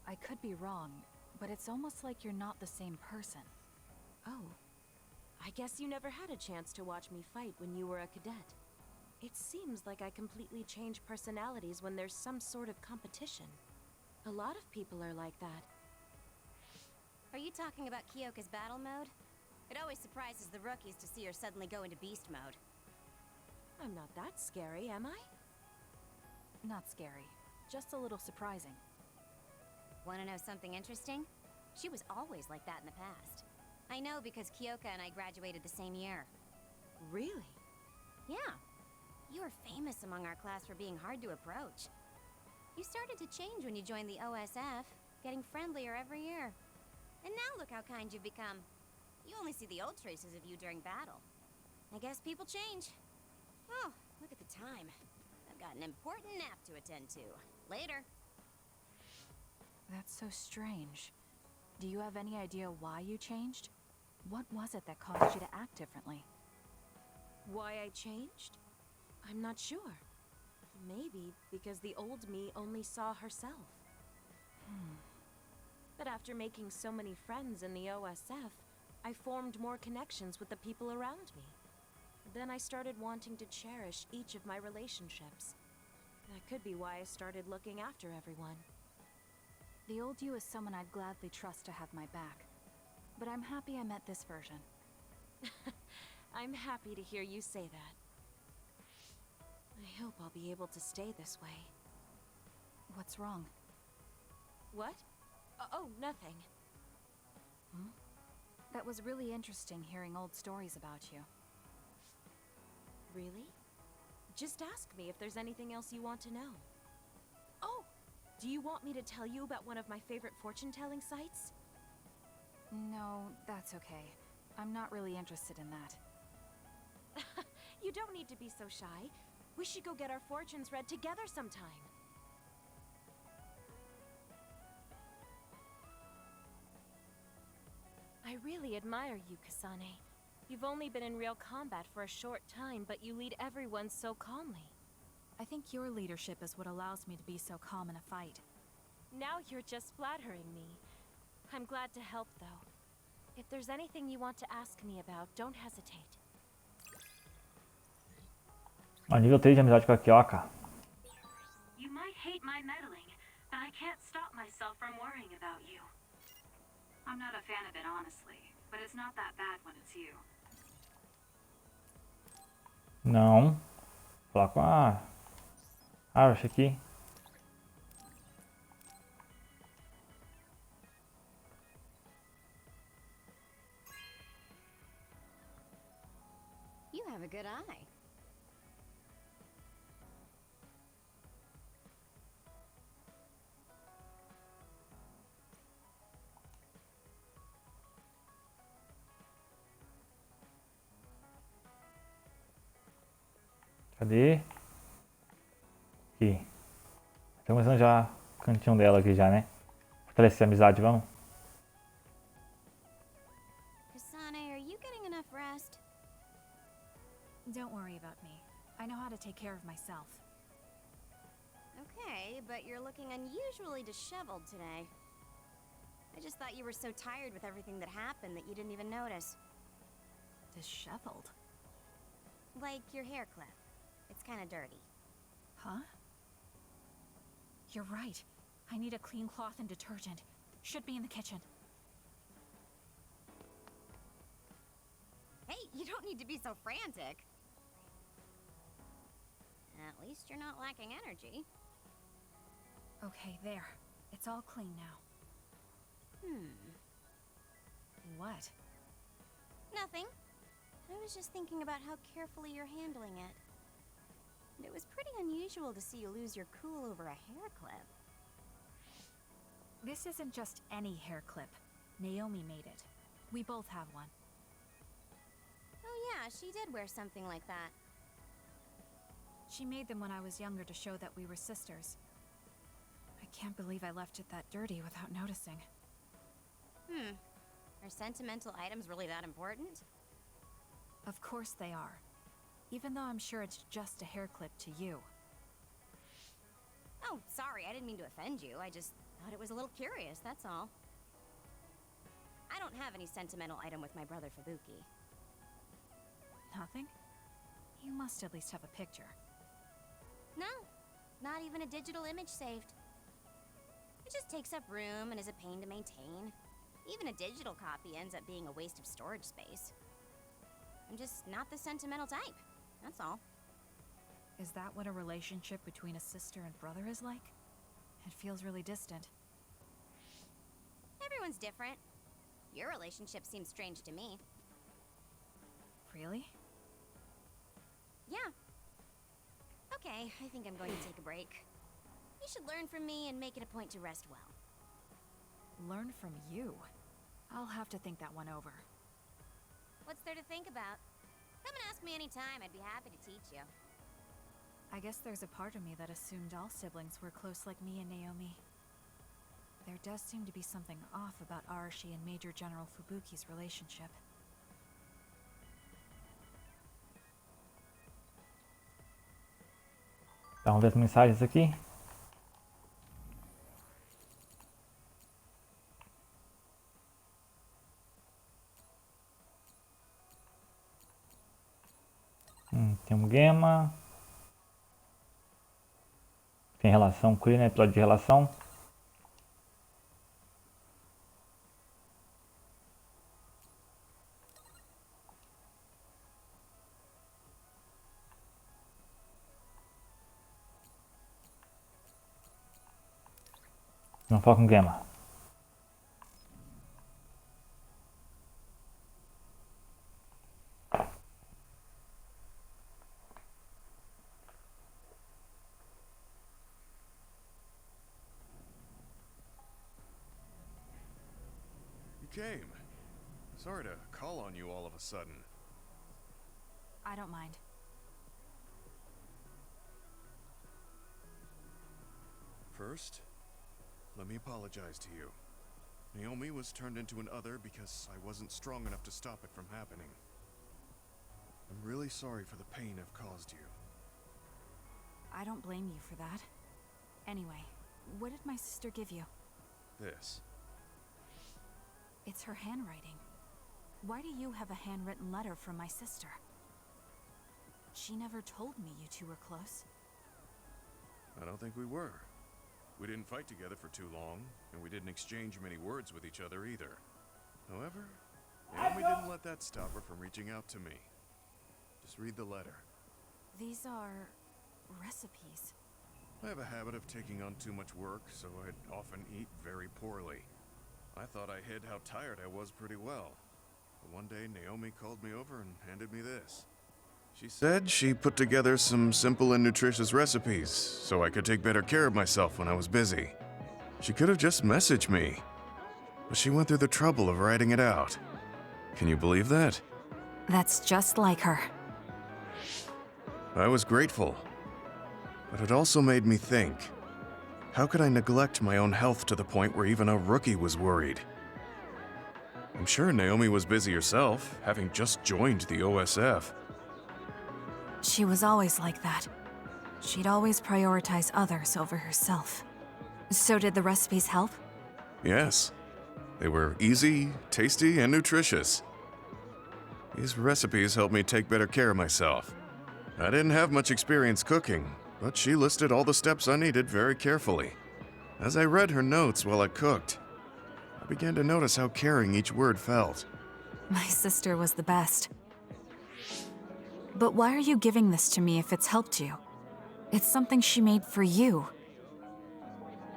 I could be wrong, but it's almost like you're not the same person. Oh. I guess you never had a chance to watch me fight when you were a cadet. It seems like I completely change personalities when there's some sort of competition. A lot of people are like that. Are you talking about Kyoka's battle mode? It always surprises the rookies to see her suddenly go into beast mode. I'm not that scary, am I? Not scary, just a little surprising. Want to know something interesting? She was always like that in the past. I know because Kyoka and I graduated the same year. Really? Yeah. You were famous among our class for being hard to approach. You started to change when you joined the OSF, getting friendlier every year. And now look how kind you've become. You only see the old traces of you during battle. I guess people change. Oh, look at the time. I've got an important nap to attend to. Later. That's so strange. Do you have any idea why you changed? What was it that caused you to act differently? Why I changed? I'm not sure. Maybe because the old me only saw herself. But after making so many friends in the OSF, I formed more connections with the people around me. Then I started wanting to cherish each of my relationships. That could be why I started looking after everyone. The old you is someone I'd gladly trust to have my back. But I'm happy I met this version. I'm happy to hear you say that. I hope I'll be able to stay this way. What's wrong? What? Oh, nothing. That was really interesting hearing old stories about you. Really? Just ask me if there's anything else you want to know. Oh, do you want me to tell you about one of my favorite fortune-telling sites? No, that's okay. I'm not really interested in that. You don't need to be so shy. We should go get our fortunes read together sometime. I really admire you, Kasane. You've only been in real combat for a short time, but you lead everyone so calmly. I think your leadership is what allows me to be so calm in a fight. Now you're just flattering me. I'm glad to help, though. If there's anything you want to ask me about, don't hesitate. Ó, nível 3 de amizade com a Kyoka. You might hate my meddling, but I can't stop myself from worrying about you. I'm not a fan of it, honestly, but it's not that bad when it's you. Não. Vou falar com a Arashi aqui. You have a good eye. Cadê? Aqui. Tá começando já o cantinho dela aqui já, né? Fortalecer a amizade, vamos? Kasane, are you getting enough rest? Don't worry about me. I know how to take care of myself. Okay, but you're looking unusually disheveled today. I just thought you were so tired with everything that happened that you didn't even notice. Disheveled? Like your hair clip. It's kind of dirty. Huh? You're right. I need a clean cloth and detergent. Should be in the kitchen. Hey, you don't need to be so frantic. At least you're not lacking energy. Okay, there. It's all clean now. What? Nothing. I was just thinking about how carefully you're handling it. And it was pretty unusual to see you lose your cool over a hair clip. This isn't just any hair clip. Naomi made it. We both have one. Oh yeah, she did wear something like that. She made them when I was younger to show that we were sisters. I can't believe I left it that dirty without noticing. Are sentimental items really that important? Of course they are. Even though I'm sure it's just a hair clip to you. Oh, sorry, I didn't mean to offend you. I just thought it was a little curious, that's all. I don't have any sentimental item with my brother Fubuki. Nothing? You must at least have a picture. No, not even a digital image saved. It just takes up room and is a pain to maintain. Even a digital copy ends up being a waste of storage space. I'm just not the sentimental type, that's all. Is that what a relationship between a sister and brother is like? It feels really distant. Everyone's different. Your relationship seems strange to me. Really? Yeah. Okay, I think I'm going to take a break. You should learn from me and make it a point to rest well. Learn from you? I'll have to think that one over. What's there to think about? Come and ask me anytime, I'd be happy to teach you. I guess there's a part of me that assumed all siblings were close like me and Naomi. There does seem to be something off about Arashi and Major General Fubuki's relationship. Tá, vamos ver as mensagens aqui. Tem um Gema. Tem relação com ele, né? Episódio de relação. Não fala com Gema. came. Sorry to call on you all of a sudden. I don't mind. First, let me apologize to you. Naomi was turned into an other because I wasn't strong enough to stop it from happening. I'm really sorry for the pain I've caused you. I don't blame you for that. Anyway, what did my sister give you? This. It's her handwriting. Why do you have a handwritten letter from my sister? She never told me you two were close. I don't think we were. We didn't fight together for too long, and we didn't exchange many words with each other either. However, Naomi didn't let that stop her from reaching out to me. Just read the letter. These are recipes. I have a habit of taking on too much work, so I'd often eat very poorly. I thought I hid how tired I was pretty well. But one day, Naomi called me over and handed me this. She said she put together some simple and nutritious recipes, so I could take better care of myself when I was busy. She could have just messaged me, but she went through the trouble of writing it out. Can you believe that? That's just like her. I was grateful, but it also made me think. How could I neglect my own health to the point where even a rookie was worried? I'm sure Naomi was busy herself, having just joined the OSF. She was always like that. She'd always prioritize others over herself. So did the recipes help? Yes. They were easy, tasty, and nutritious. These recipes helped me take better care of myself. I didn't have much experience cooking, but she listed all the steps I needed very carefully. As I read her notes while I cooked, I began to notice how caring each word felt. My sister was the best. But why are you giving this to me if it's helped you? It's something she made for you.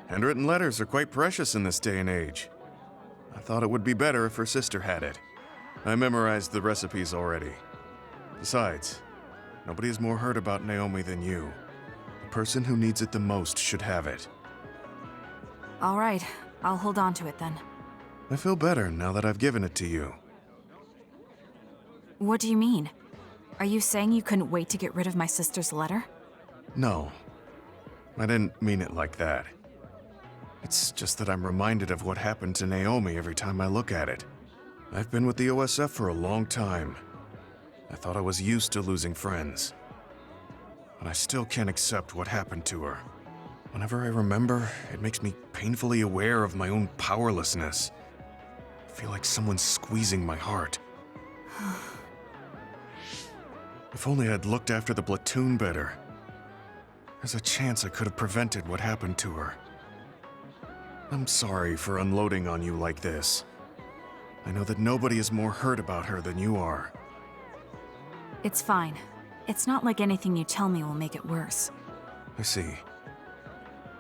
Handwritten letters are quite precious in this day and age. I thought it would be better if her sister had it. I memorized the recipes already. Besides, nobody has more heard about Naomi than you. The person who needs it the most should have it. All right, I'll hold on to it then. I feel better now that I've given it to you. What do you mean? Are you saying you couldn't wait to get rid of my sister's letter? No, I didn't mean it like that. It's just that I'm reminded of what happened to Naomi every time I look at it. I've been with the OSF for a long time. I thought I was used to losing friends. But I still can't accept what happened to her. Whenever I remember, it makes me painfully aware of my own powerlessness. I feel like someone's squeezing my heart. If only I'd looked after the platoon better. There's a chance I could have prevented what happened to her. I'm sorry for unloading on you like this. I know that nobody is more hurt about her than you are. It's fine. It's not like anything you tell me will make it worse. I see.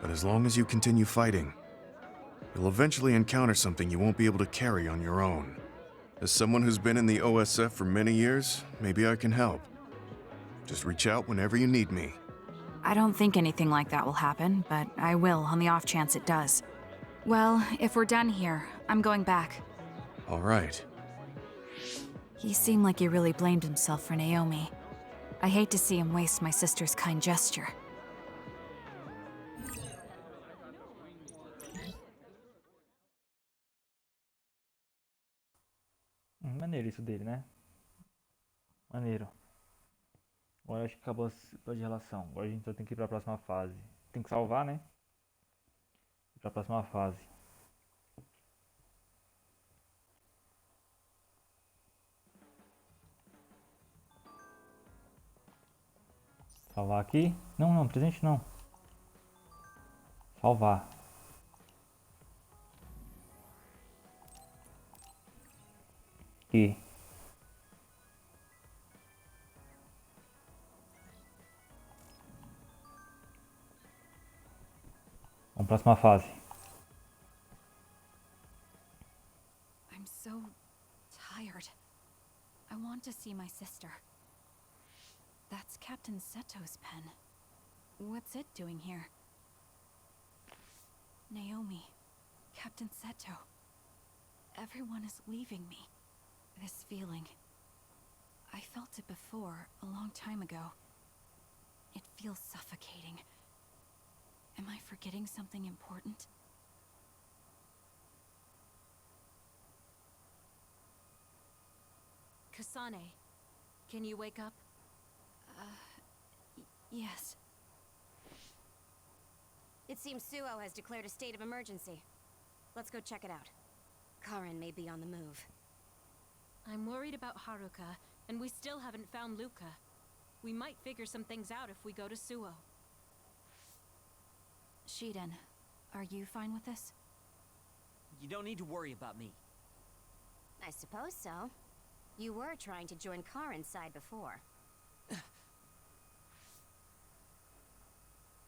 But as long as you continue fighting, you'll eventually encounter something you won't be able to carry on your own. As someone who's been in the OSF for many years, maybe I can help. Just reach out whenever you need me. I don't think anything like that will happen, but I will on the off chance it does. Well, if we're done here, I'm going back. All right. He seemed like he really blamed himself for Naomi. I hate to see him waste my sister's kind gesture. Maneiro isso dele, né? Maneiro. Agora acho que acabou a de relação. Agora a gente só tem que ir pra próxima fase. Tem que salvar, né? Ir pra próxima fase. Salvar aqui. Não, não, presente não. Salvar. Aqui. Vamos pra próxima fase. I'm so tired. I want to see my sister. That's Captain Seto's pen. What's it doing here? Naomi. Captain Seto. everyone is leaving me. This feeling. I felt it before, a long time ago. It feels suffocating. Am I forgetting something important? Kasane, can you wake up? Yes. It seems Suo has declared a state of emergency. Let's go check it out. Karen may be on the move. I'm worried about Haruka, and we still haven't found Luca. We might figure some things out if we go to Suo. Shiden, are you fine with this? You don't need to worry about me. I suppose so. You were trying to join Karen's side before.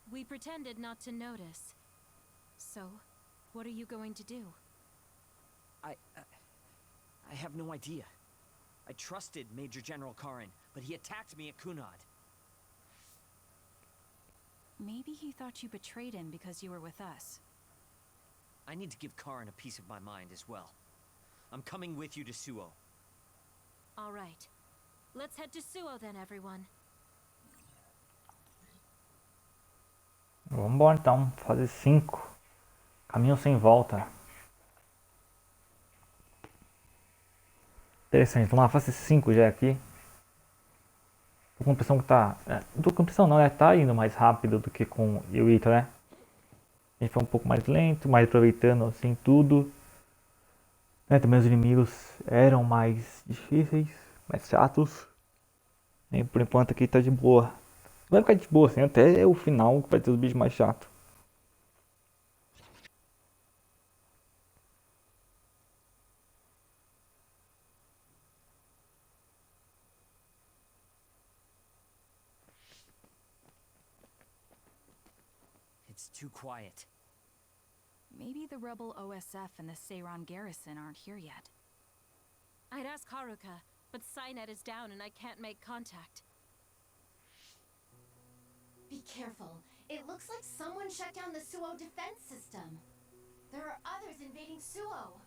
We pretended not to notice. So, what are you going to do? I have no idea. I trusted Major General Karen, but he attacked me at Kunad. Maybe he thought you betrayed him because you were with us. I need to give Karen a piece of my mind as well. I'm coming with you to Suo. All right. Let's head to Suo then, everyone. Vamos embora então, fase 5. Caminho sem volta. Interessante, vamos lá, fase 5 já aqui. Tô com a impressão que tá... não tô com a impressão não, tá indo mais rápido do que com o Yuito, né? A gente foi um pouco mais lento, mais aproveitando assim tudo. Também os inimigos eram mais difíceis, mais chatos. E por enquanto aqui tá de boa. Vai ficar de boa assim, até o final que vai ter os bichos mais chatos. It's too quiet. Maybe the rebel OSF and the Seiran garrison aren't here yet. I'd ask Haruka, but Cynet is down and I can't make contact. Be careful. It looks like someone shut down the Suo defense system. There are others invading Suo.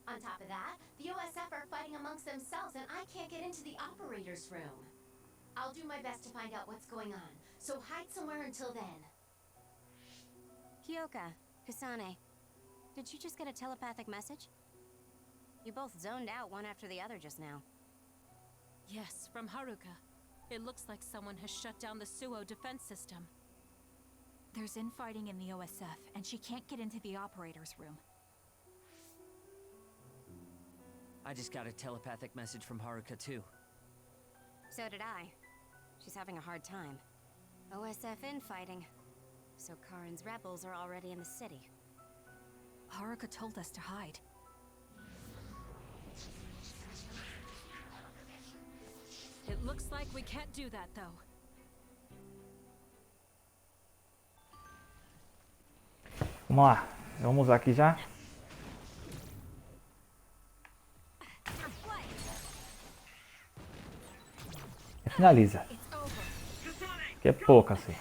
On top of that, the OSF are fighting amongst themselves and I can't get into the operator's room. I'll do my best to find out what's going on, so hide somewhere until then. Kyoka, Kasane, did you just get a telepathic message? You both zoned out one after the other just now. Yes, from Haruka. It looks like someone has shut down the Suo defense system. There's infighting in the OSF, and she can't get into the operator's room. I just got a telepathic message from Haruka too. So did I. She's having a hard time. OSF infighting. So Karen's rebels are already in the city. Haruka told us to hide. It looks like we can't do that, though. Vamos lá, vamos usar aqui já. E finaliza. Que é pouco assim.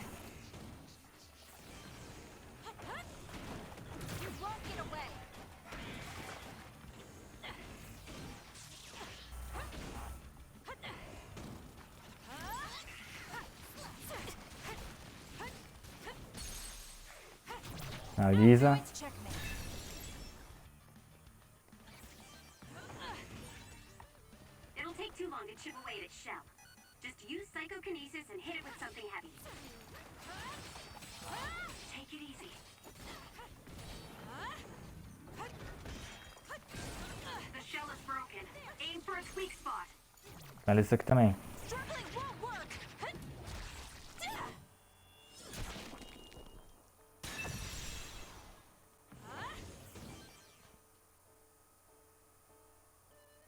Finaliza. It'll take too long to chip away at its shell. Just use psychokinesis and hit it with something heavy. Take it easy. The shell is broken. Aim for its weak spot. Finaliza isso aqui também.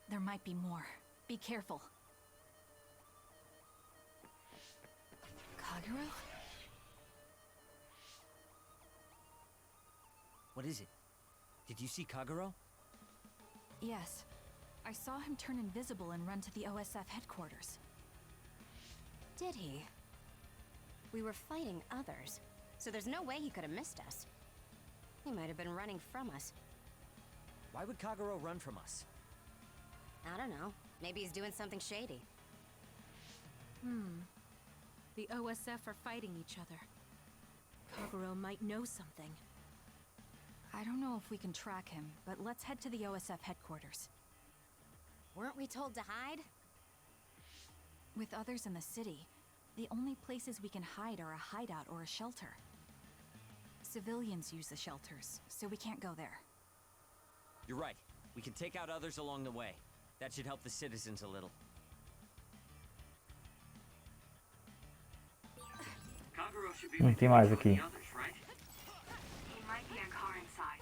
There might be more. Be careful. Kagero? What is it? Did you see Kagero? Yes. I saw him turn invisible and run to the OSF headquarters. Did he? We were fighting others, so there's no way he could have missed us. He might have been running from us. Why would Kagero run from us? I don't know. Maybe he's doing something shady. The OSF are fighting each other. Kagero might know something. I don't know if we can track him, but let's head to the OSF headquarters. Weren't we told to hide? With others in the city, the only places we can hide are a hideout or a shelter. Civilians use the shelters, so we can't go there. You're right. We can take out others along the way. That should help the citizens a little. Kagero should be Tem mais aqui. the others, right? He might be on Karen's side.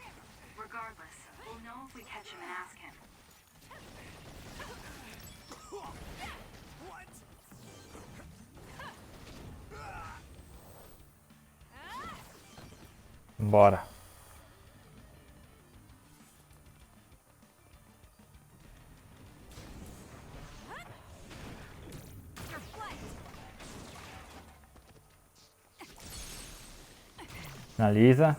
Regardless, we'll know if we catch him and ask him. Bora. Finaliza.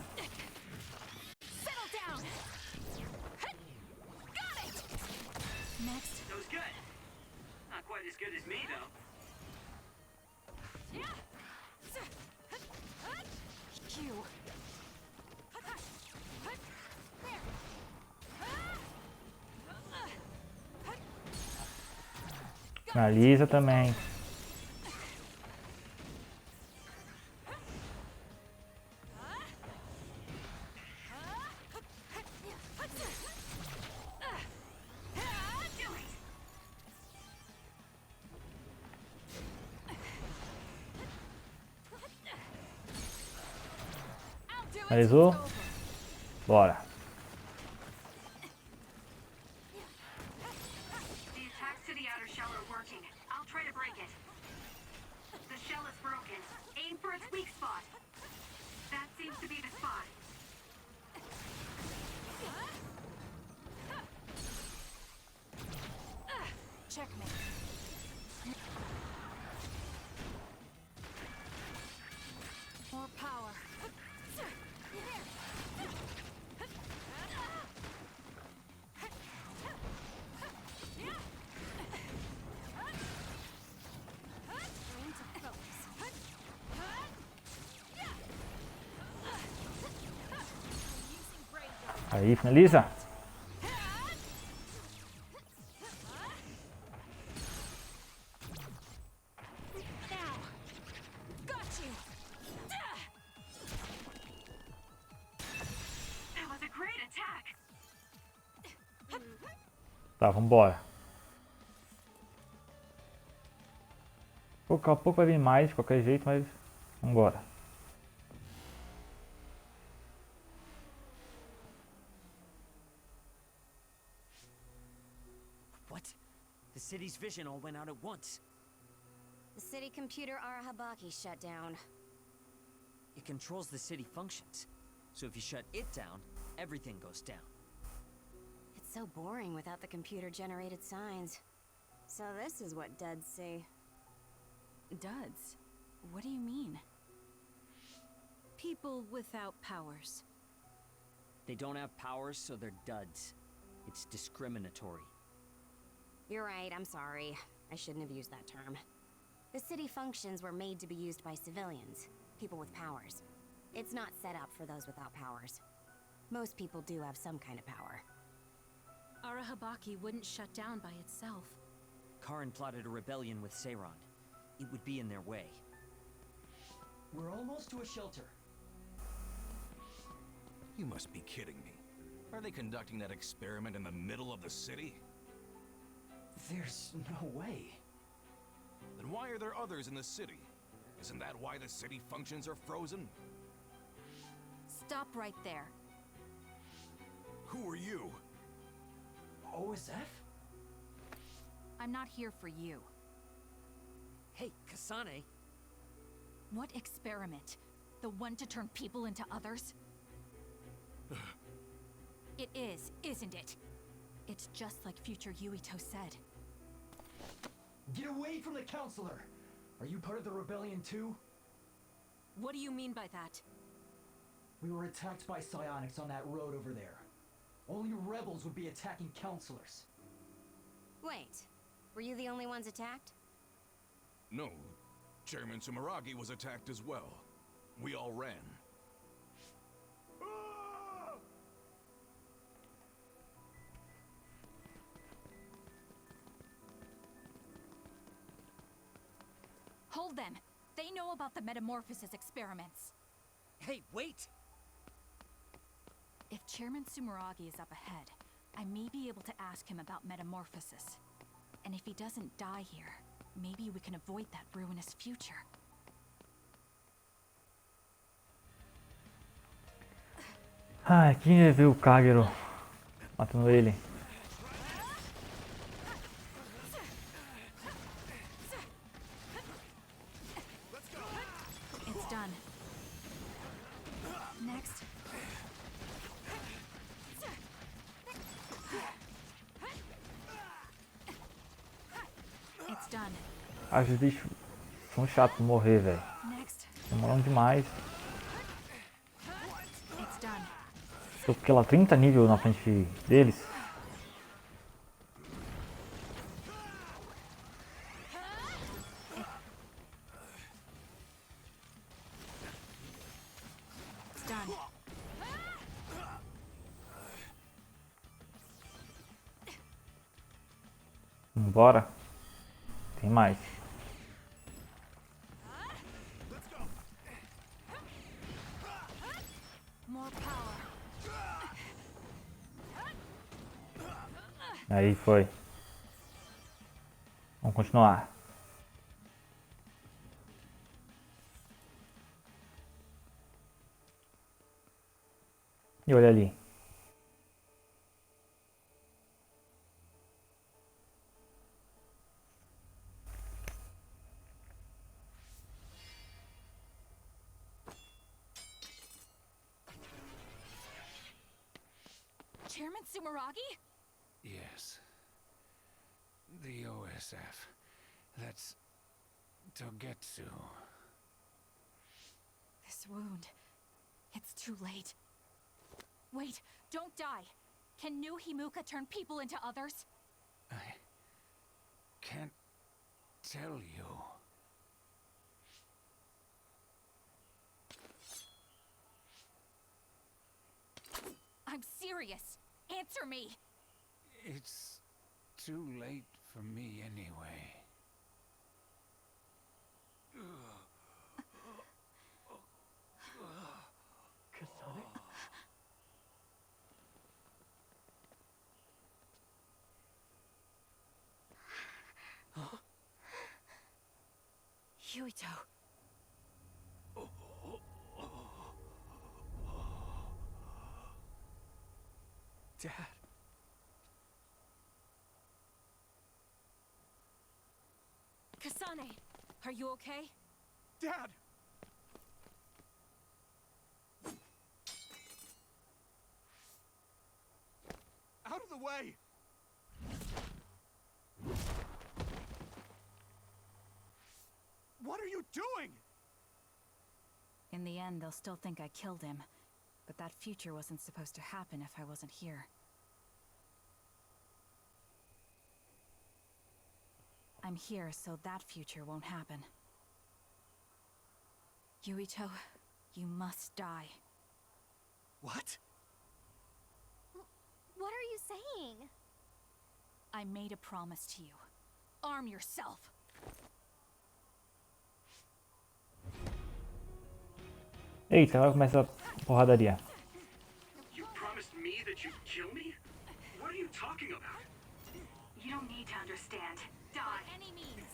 Next, That was good. Not quite as good as me, though. Q. Finaliza também. Finalizou? Bora. The attacks to the outer shell are working. I'll try to break it. The shell is broken. Aim for its weak spot. That seems to be the spot. Checkmate. More power. Aí, finaliza. That was a great attack. Tá, vambora. Pouco a pouco vai vir mais, de qualquer jeito, mas vambora. What? The city's vision all went out at once. The city computer Arahabaki shut down. It controls the city functions. So if you shut it down, everything goes down. It's so boring without the computer-generated signs. So this is what duds see. Duds? What do you mean? People without powers. They don't have powers, so they're duds. It's discriminatory. You're right, I'm sorry. I shouldn't have used that term. The city functions were made to be used by civilians, people with powers. It's not set up for those without powers. Most people do have some kind of power. Arahabaki wouldn't shut down by itself. Karin plotted a rebellion with Seiron. It would be in their way. We're almost to a shelter. You must be kidding me. Are they conducting that experiment in the middle of the city? There's no way. Then why are there others in the city? Isn't that why the city functions are frozen? Stop right there. Who are you? OSF? I'm not here for you. Hey, Kasane! What experiment? The one to turn people into others? It is, isn't it? It's just like future Yuito said. Get away from the counselor! Are you part of the rebellion too? What do you mean by that? We were attacked by psionics on that road over there. Only rebels would be attacking counselors. Wait, were you the only ones attacked? No, Chairman Sumeragi was attacked as well. We all ran. Hold them! They know about the metamorphosis experiments. Hey, wait! If Chairman Sumeragi is up ahead, I may be able to ask him about metamorphosis. And if he doesn't die here, maybe we can avoid that ruinous future. Ai, quem já viu o Kagero matando ele? It's done. Next. It's done. Ah, esses bichos são chatos de morrer, velho. Next. Demoram demais. It's done. Tô com aquela 30 nível na frente deles. It's done. Bora. Tem mais. More power. Aí foi. Vamos continuar. E olha ali. Chairman Sumeragi? Yes. The OSF. That's Togetsu. This wound. It's too late. Wait, don't die. Can new Himuka turn people into others? I can't tell you. I'm serious. Answer me. It's too late for me anyway. Kasane? Yuito. Dad. Kasane, are you okay? Dad! Out of the way! What are you doing? In the end, they'll still think I killed him. But that future wasn't supposed to happen if I wasn't here. I'm here so that future won't happen. Yuito, you must die. What? What are you saying? I made a promise to you. Arm yourself! Eita, agora começa a porradaria. You promised me that you'd kill me? What are you talking about? You don't need to understand. Die. By any means.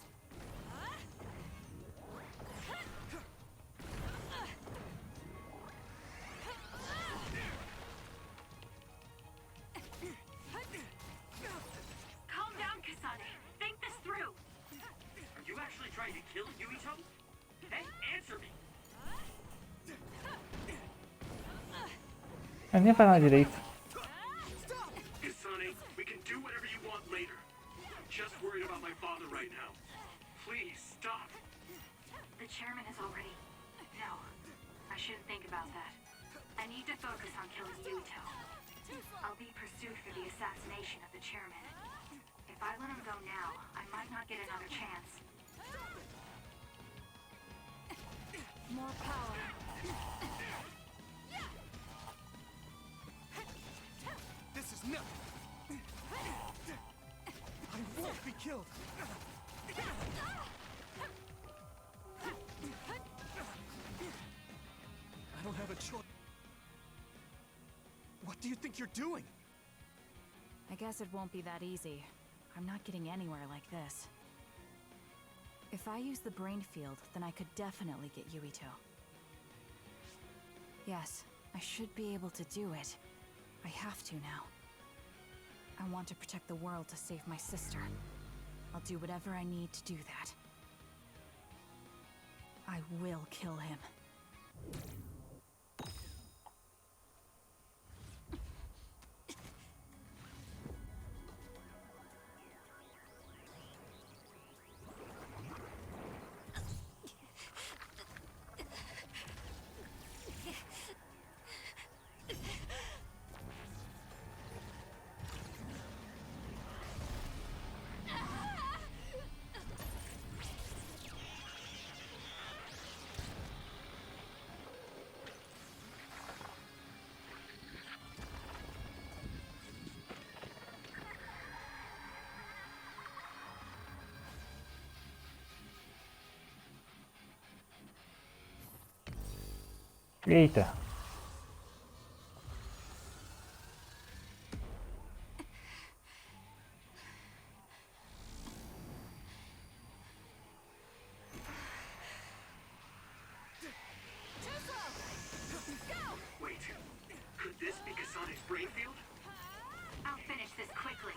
Calm down, Kasane. Think this through. Are you actually trying to kill Yuito? Hey, answer me! Eu nem falar direito. Kasane, we can do whatever you want later. I'm just worried about my father right now. Please, stop. The chairman is already... No, I shouldn't think about that. I need to focus on killing Yuito. I'll be pursued for the assassination of the chairman. If I let him go now, I might not get another chance. More power. This is nothing. I won't be killed. I don't have a choice. What do you think you're doing? I guess it won't be that easy. I'm not getting anywhere like this. If I use the brain field, then I could definitely get Yuito. Yes, I should be able to do it. I have to now. I want to protect the world to save my sister. I'll do whatever I need to do that. I will kill him. Eita. Wait, could this be Kasane's brain field? I'll finish this quickly.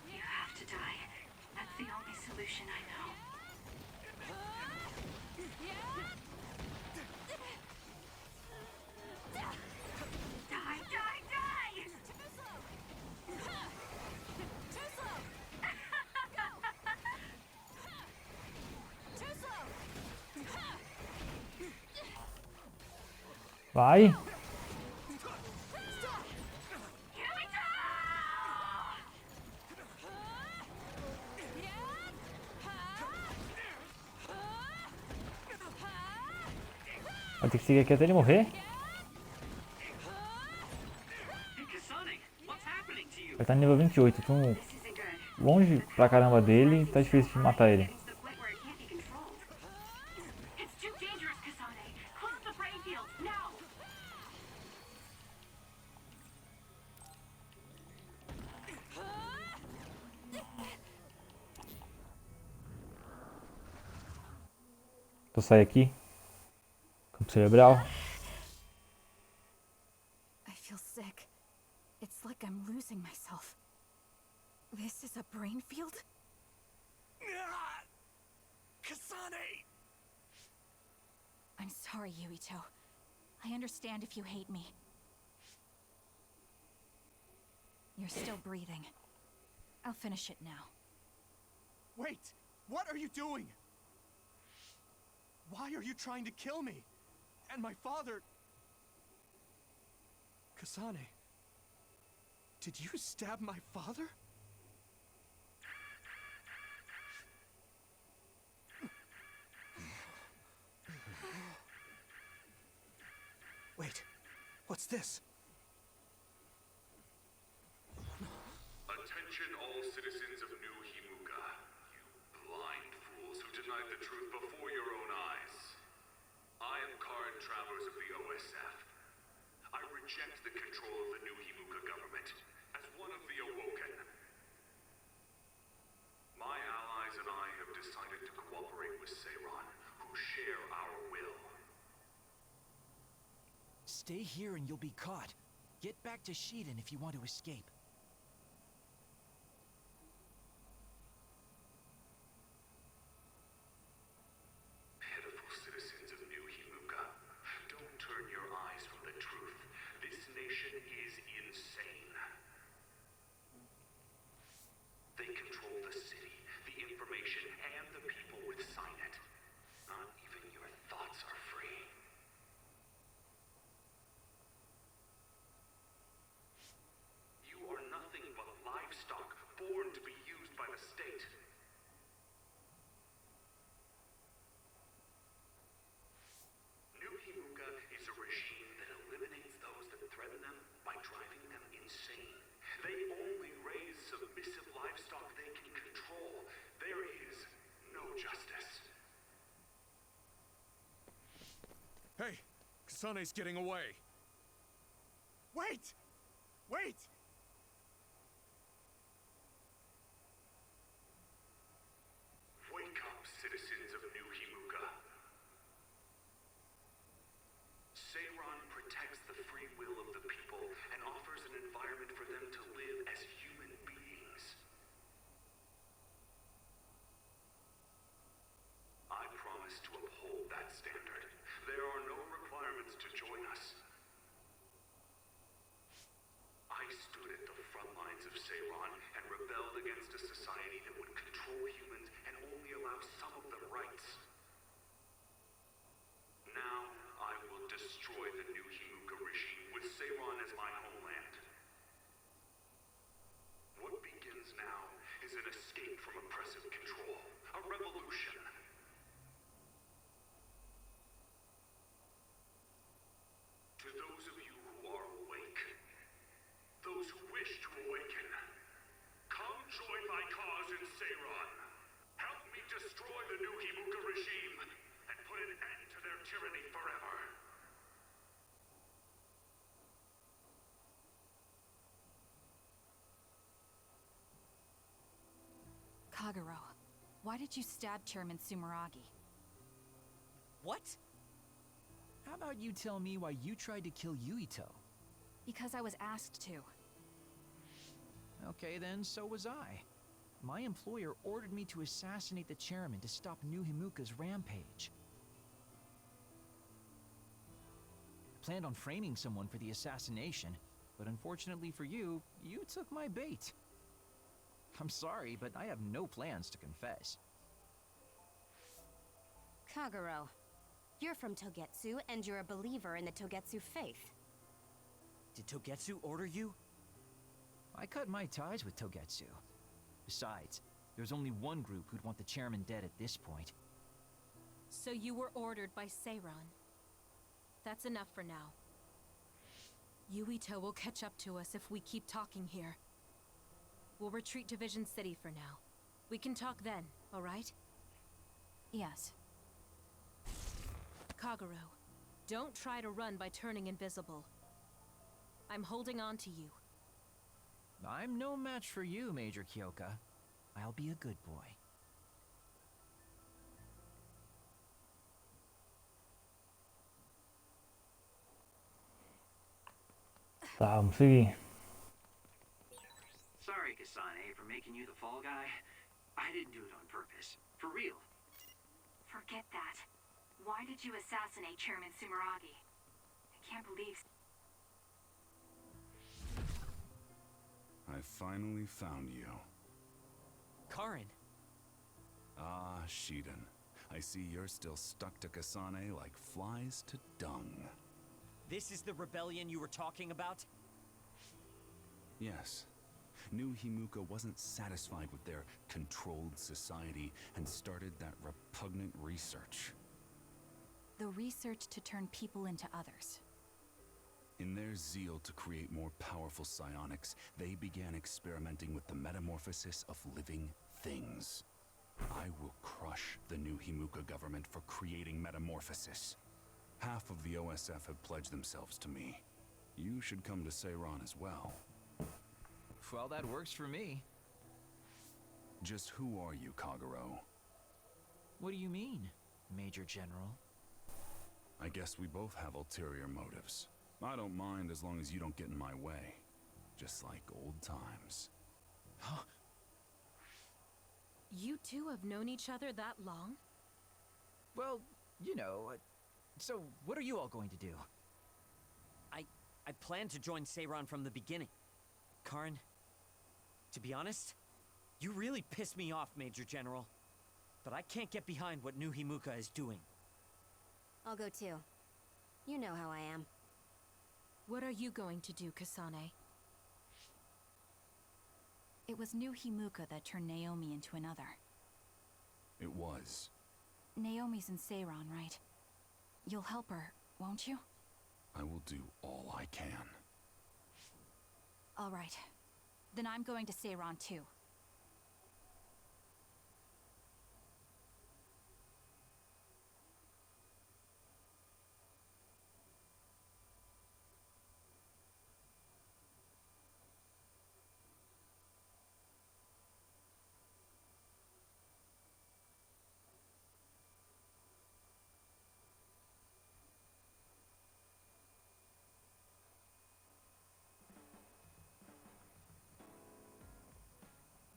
You have to die. That's the only solution I know. Die, die, die! Vai. Vai ter que seguir aqui até ele morrer. Vai estar no nível 28, então longe pra caramba dele, tá difícil de matar ele. It's too dangerous, Kasane. Close the brain field, now! Vou sair aqui. Campo cerebral. I feel sick. It's like I'm losing myself. This is a brain field? Kasane! I'm sorry, Yuito. I understand if you hate me. You're still breathing. I'll finish it now. Wait! What are you doing? Why are you trying to kill me? And my father... Kasane... Did you stab my father? Wait, what's this? Attention all citizens of New Himuka, you blind fools who denied the truth before your own eyes. I am current travelers of the OSF. I reject the control of the New Himuka government as one of the Awoken. My allies and I have decided to cooperate with Seiran, who share our will. Stay here and you'll be caught. Get back to Shiden if you want to escape. Pitiful citizens of New Himuka, don't turn your eyes from the truth. This nation is insane. They control the city, the information, and the people with Signet. Not even your thoughts are free. justice. Hey! Kasane's getting away! Wait! Wait! Wake up, citizens of New Himuka. Seiran protects the free will of the people and offers an environment for them to live as human beings. I promise to uphold that standard. There are no requirements to join us. I stood at the front lines of Seiran and rebelled against a society that would control humans and only allow some of their rights. Now, I will destroy the New Himuka regime with Seiran as my homeland. What begins now is an escape from oppressive control, a revolution. To those of you who are awake, those who wish to awaken, come join my cause in Seiran. Help me destroy the New Himuka regime and put an end to their tyranny forever. Kagero, why did you stab Chairman Sumeragi? What? How about you tell me why you tried to kill Yuito? Because I was asked to. Okay then, so was I. My employer ordered me to assassinate the chairman to stop New Himuka's rampage. I planned on framing someone for the assassination, but unfortunately for you, you took my bait. I'm sorry, but I have no plans to confess. Kagero, you're from Togetsu, and you're a believer in the Togetsu faith. Did Togetsu order you? I cut my ties with Togetsu. Besides, there's only one group who'd want the chairman dead at this point. So you were ordered by Seiran. That's enough for now. Yuito will catch up to us if we keep talking here. We'll retreat to Vision City for now. We can talk then, alright? Yes. Kagero, don't try to run by turning invisible. I'm holding on to you. I'm no match for you, Major Kyoka. I'll be a good boy. Tá, vamos seguir. Sorry, Kasane, for making you the fall guy. I didn't do it on purpose. For real. Forget that. Why did you assassinate Chairman Sumeragi? I can't believe... I finally found you. Karin. Ah, Shiden. I see you're still stuck to Kasane like flies to dung. This is the rebellion you were talking about? Yes. New Himuka wasn't satisfied with their controlled society and started that repugnant research. The research to turn people into others. In their zeal to create more powerful psionics, they began experimenting with the metamorphosis of living things. I will crush the New Himuka government for creating metamorphosis. Half of the OSF have pledged themselves to me. You should come to Seiran as well. Well, that works for me. Just who are you, Kagero? What do you mean, Major General? I guess we both have ulterior motives. I don't mind as long as you don't get in my way. Just like old times. Huh? You two have known each other that long? Well, you know, so what are you all going to do? I planned to join Seiran from the beginning. Karin, to be honest, you really pissed me off, Major General. But I can't get behind what New Himuka is doing. I'll go too. You know how I am. What are you going to do, Kasane? It was New Himuka that turned Naomi into another. It was. Naomi's in Seiran, right? You'll help her, won't you? I will do all I can. All right. Then I'm going to Seiran too.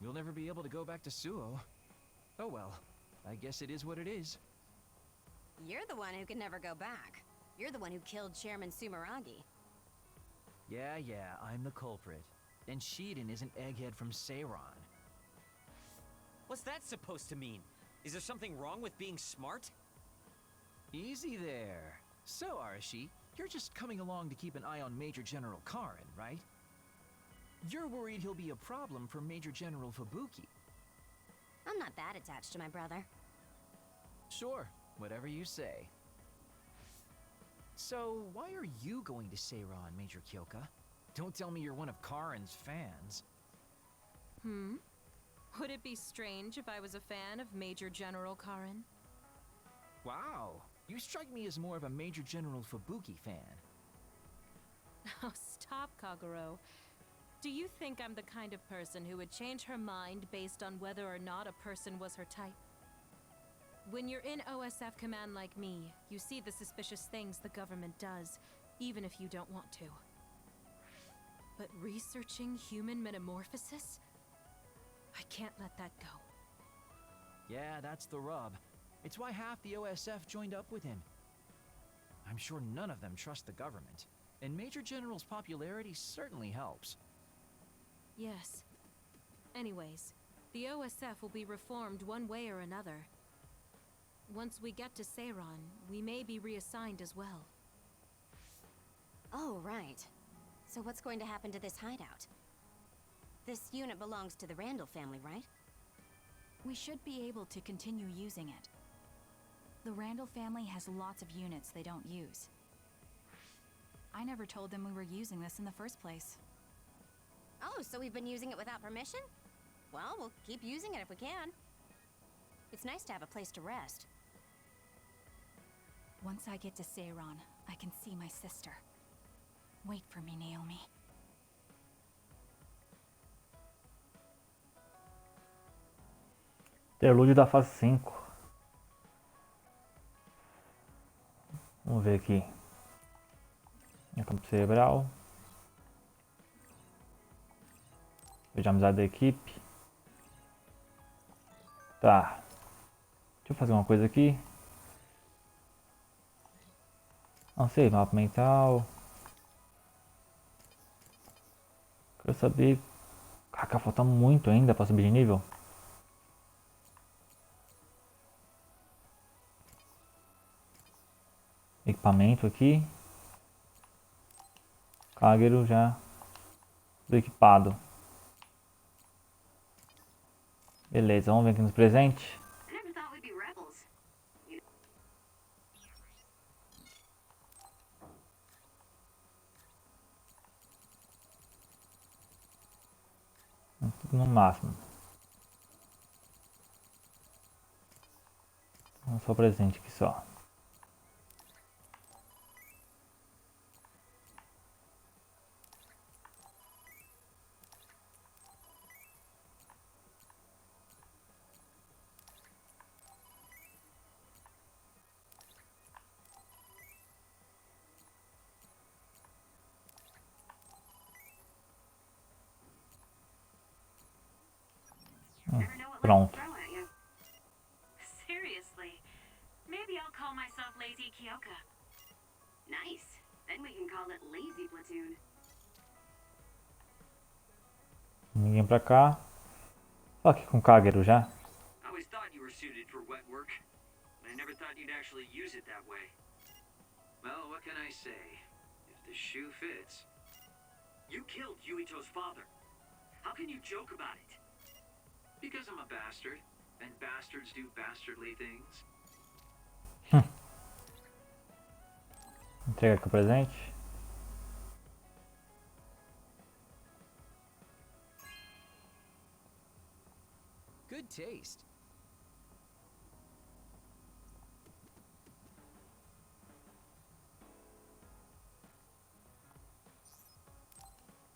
We'll never be able to go back to Suo. Oh well, I guess it is what it is. You're the one who can never go back. You're the one who killed Chairman Sumeragi. Yeah, I'm the culprit. And Shiden is an egghead from Seiron. What's that supposed to mean? Is there something wrong with being smart? Easy there. So, Arashi, you're just coming along to keep an eye on Major General Karin, right? You're worried he'll be a problem for Major General Fubuki. I'm not that attached to my brother. Sure, whatever you say. So, why are you going to Seiron, Major Kyoka? Don't tell me you're one of Karin's fans. Would it be strange if I was a fan of Major General Karin? Wow, you strike me as more of a Major General Fubuki fan. Oh, stop, Kaguro. Do you think I'm the kind of person who would change her mind based on whether or not a person was her type? When you're in OSF command like me, you see the suspicious things the government does, even if you don't want to. But researching human metamorphosis? I can't let that go. Yeah, that's the rub. It's why half the OSF joined up with him. I'm sure none of them trust the government, and Major General's popularity certainly helps. Yes. Anyways, the OSF will be reformed one way or another. Once we get to Seiron, we may be reassigned as well. Oh, right. So what's going to happen to this hideout? This unit belongs to the Randall family, right? We should be able to continue using it. The Randall family has lots of units they don't use. I never told them we were using this in the first place. Oh, so we've been using it without permission? Well, we'll keep using it if we can. It's nice to have a place to rest. Once I get to Seiron, I can see my sister. Wait for me, Naomi. Interlúdio da fase 5. Vamos ver aqui. É campo cerebral. Veja a amizade da equipe. Tá. Deixa eu fazer uma coisa aqui. Não sei, mapa mental. Quero saber. Caraca, falta muito ainda para subir de nível. Equipamento aqui. Kagero já do equipado. Beleza, vamos ver aqui nos presentes. I never thought we'd be rebels. Tudo no máximo. Só presente aqui só. Never know what Pronto. life will throw at you. Seriously, maybe I'll call myself Lazy Kyoka. Nice. Then we can call it Lazy Platoon. Ninguém pra cá. Só aqui com o Kagero já. I always thought you were suited for wet work, but I never thought you'd actually use it that way. Well, what can I say? If the shoe fits. You killed Yuito's father. How can you joke about it? Because I'm a bastard, and bastards do bastardly things. Entrega aqui o presente. Good taste.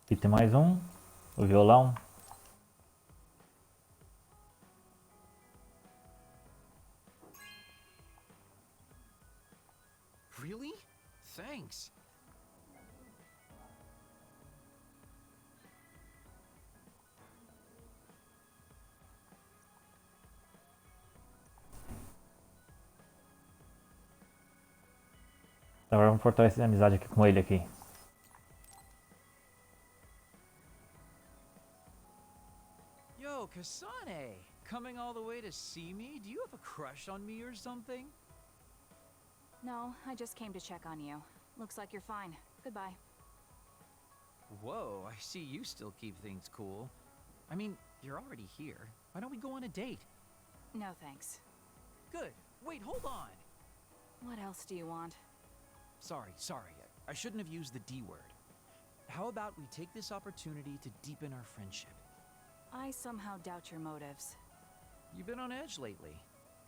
Aqui tem mais um. O violão. Really? Thanks. Agora vamos fortalecer a amizade aqui com ele aqui. Yo, Kasane! Coming all the way to see me? Do you have a crush on me or something? No, I just came to check on you. Looks like you're fine. Goodbye. Whoa, I see you still keep things cool. I mean, you're already here. Why don't we go on a date? No thanks. Good. Wait, hold on! What else do you want? Sorry. I shouldn't have used the D word. How about we take this opportunity to deepen our friendship? I somehow doubt your motives. You've been on edge lately.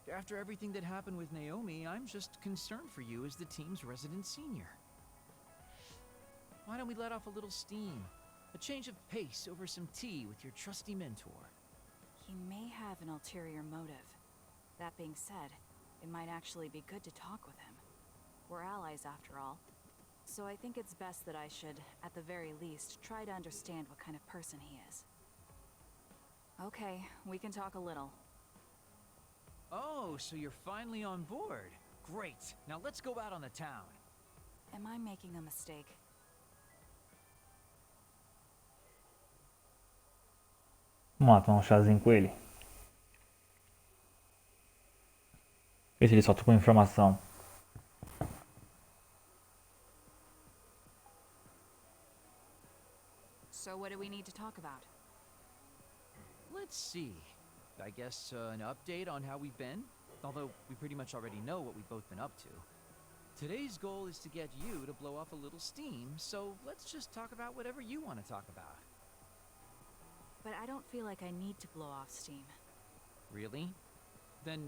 After everything that happened with Naomi, I'm just concerned for you as the team's resident senior. Why don't we let off a little steam? A change of pace over some tea with your trusty mentor. He may have an ulterior motive. That being said, it might actually be good to talk with him. We're allies after all. So I think it's best that I should, at the very least, try to understand what kind of person he is. Okay, we can talk a little. Oh, so you're finally on board. Great. Now let's go out on the town. Am I making a mistake? Vamos lá, tomar um chazinho com ele. Ver se ele solta alguma informação. So what do we need to talk about? Let's see. I guess an update on how we've been? Although we pretty much already know what we've both been up to. Today's goal is to get you to blow off a little steam, so let's just talk about whatever you want to talk about. But I don't feel like I need to blow off steam. Really? Then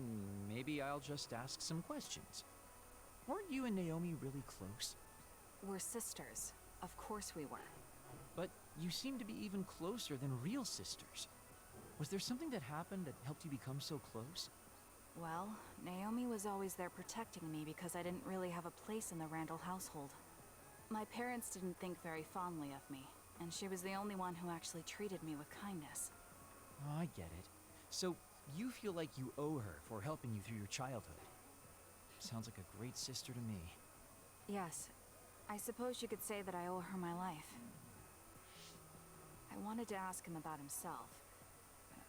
maybe I'll just ask some questions. Weren't you and Naomi really close? We're sisters. Of course we were. But you seem to be even closer than real sisters. Was there something that happened that helped you become so close? Well, Naomi was always there protecting me because I didn't really have a place in the Randall household. My parents didn't think very fondly of me, and she was the only one who actually treated me with kindness. Oh, I get it. So you feel like you owe her for helping you through your childhood. Sounds like a great sister to me. Yes, I suppose you could say that I owe her my life. I wanted to ask him about himself.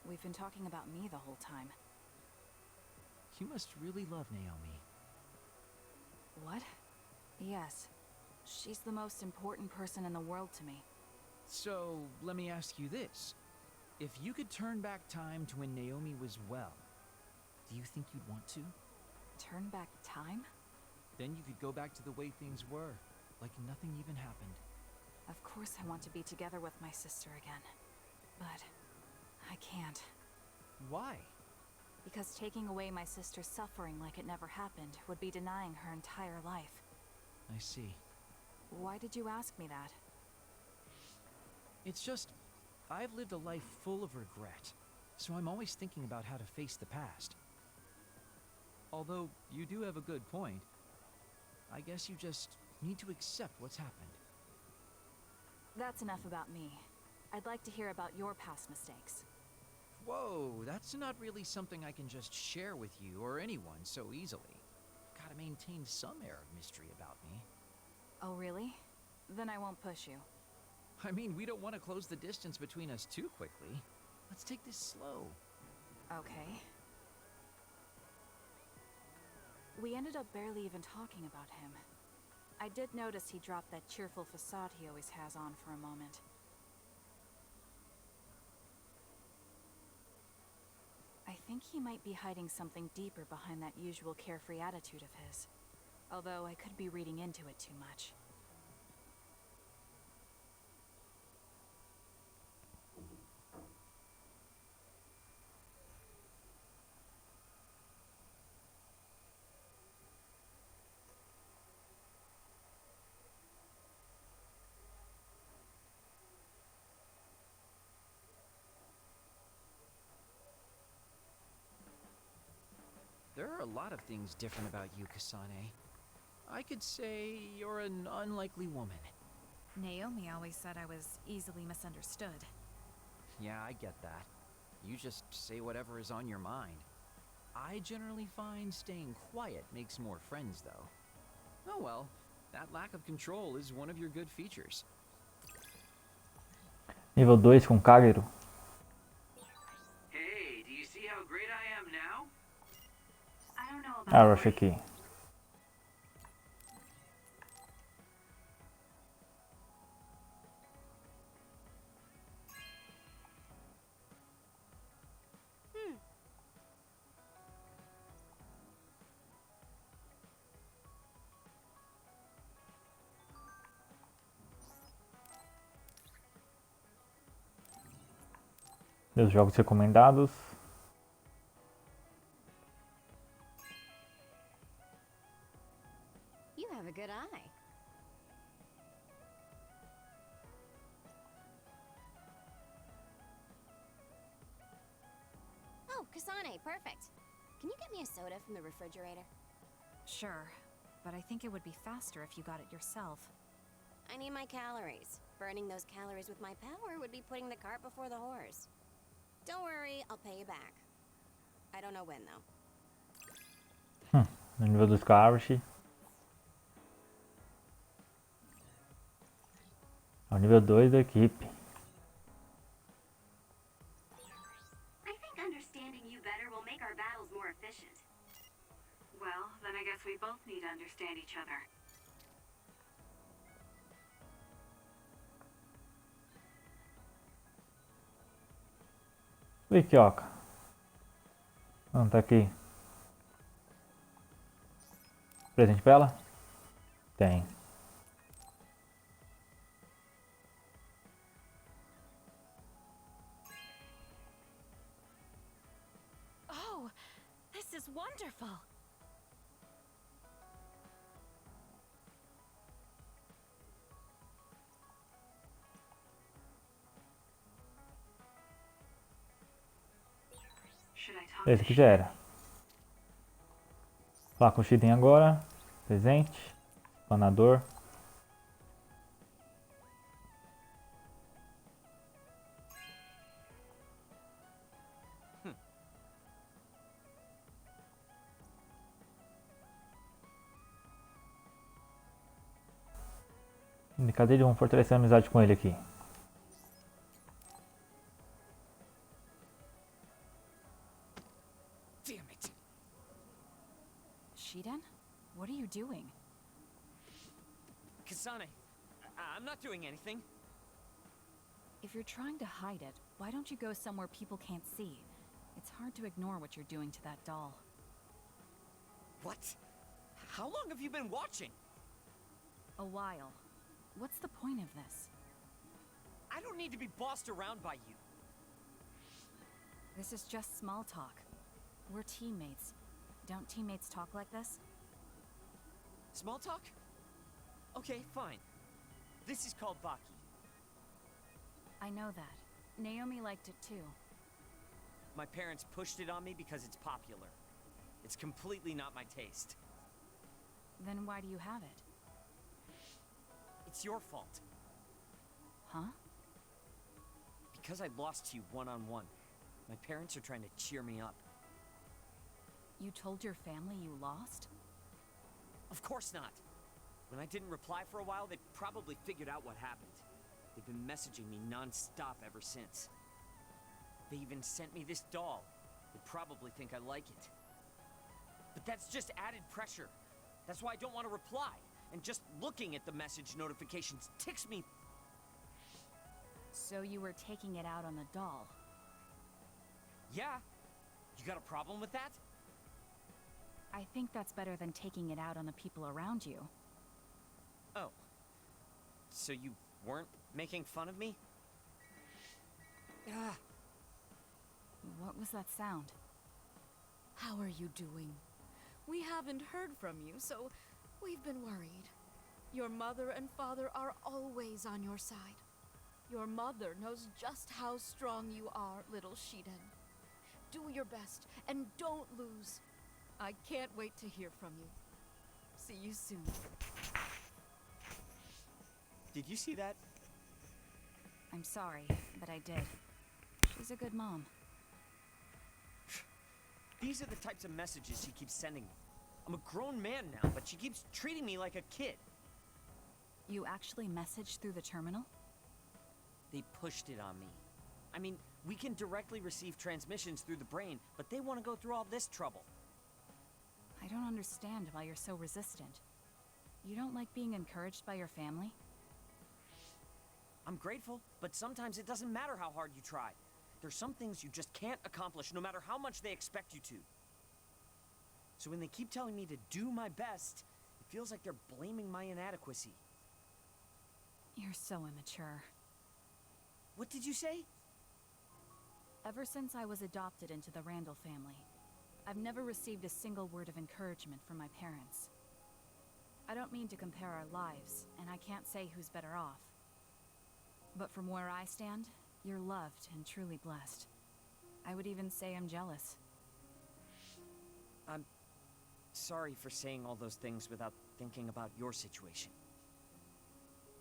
We've been talking about me the whole time. You must really love Naomi. What? Yes. She's the most important person in the world to me. So, let me ask you this. If you could turn back time to when Naomi was well, do you think you'd want to? Turn back time? Then you could go back to the way things were, like nothing even happened. Of course I want to be together with my sister again. But I can't. Why? Because taking away my sister's suffering like it never happened would be denying her entire life. I see. Why did you ask me that? It's just, I've lived a life full of regret, so I'm always thinking about how to face the past. Although, you do have a good point. I guess you just need to accept what's happened. That's enough about me. I'd like to hear about your past mistakes. Whoa, that's not really something I can just share with you or anyone so easily. Gotta maintain some air of mystery about me. Oh, really? Then I won't push you. I mean, we don't want to close the distance between us too quickly. Let's take this slow. Okay. We ended up barely even talking about him. I did notice he dropped that cheerful facade he always has on for a moment. I think he might be hiding something deeper behind that usual carefree attitude of his. Although I could be reading into it too much. There are a lot of things different about you, Kasane. I could say you're an unlikely woman. Naomi always said I was easily misunderstood. Yeah, I get that. You just say whatever is on your mind. I generally find staying quiet makes more friends, though. Oh well, That lack of control is one of your good features. Nível 2 com Kagero. Hey, do you see how great I am now? I don't know Ah, eu about achei aqui. Meus jogos recomendados. You have a good eye. Oh, Kasane, perfect. Can you get me a soda from the refrigerator? Sure, but I think it would be faster if you got it yourself. I need my calories. Burning those calories with my power would be putting the cart before the horse. Don't worry, I'll pay you back. I don't know when, though. No nível dos Scarlet. É o nível 2 da equipe. I think understanding you better will make our battles more efficient. Well, then I guess we both need to understand each other. Vikioka. Não, tá aqui. Presente pra ela? Tem. Oh, this is wonderful. Esse aqui já era. Falar com o Shiden agora. Presente. Planador. Cadê ele? Vamos fortalecer a amizade com ele aqui. Damn it. Shiden? What are you doing? Kasane, I'm not doing anything. If you're trying to hide it, why don't you go somewhere people can't see? It's hard to ignore what you're doing to that doll. What? How long have you been watching? A while. What's the point of this? I don't need to be bossed around by you. This is just small talk. We're teammates. Don't teammates talk like this? Small talk? Okay, fine. This is called Baki. I know that. Naomi liked it too. My parents pushed it on me because it's popular. It's completely not my taste. Then why do you have it? It's your fault. Huh? Because I lost to you one-on-one. My parents are trying to cheer me up. You told your family you lost? Of course not. When I didn't reply for a while, they probably figured out what happened. They've been messaging me non-stop ever since. They even sent me this doll. They probably think I like it. But that's just added pressure. That's why I don't want to reply. And just looking at the message notifications ticks me. So you were taking it out on the doll? Yeah. You got a problem with that? I think that's better than taking it out on the people around you. Oh. So you weren't making fun of me? Ah. What was that sound? How are you doing? We haven't heard from you, so we've been worried. Your mother and father are always on your side. Your mother knows just how strong you are, little Shiden. Do your best, and don't lose. I can't wait to hear from you. See you soon. Did you see that? I'm sorry, but I did. She's a good mom. These are the types of messages she keeps sending me. I'm a grown man now, but she keeps treating me like a kid. You actually messaged through the terminal? They pushed it on me. I mean, we can directly receive transmissions through the brain, but they want to go through all this trouble. I don't understand why you're so resistant. You don't like being encouraged by your family? I'm grateful, but sometimes it doesn't matter how hard you try. There's some things you just can't accomplish no matter how much they expect you to. So when they keep telling me to do my best, it feels like they're blaming my inadequacy. You're so immature. What did you say? Ever since I was adopted into the Randall family, I've never received a single word of encouragement from my parents. I don't mean to compare our lives, and I can't say who's better off. But from where I stand, you're loved and truly blessed. I would even say I'm jealous. I'm sorry for saying all those things without thinking about your situation.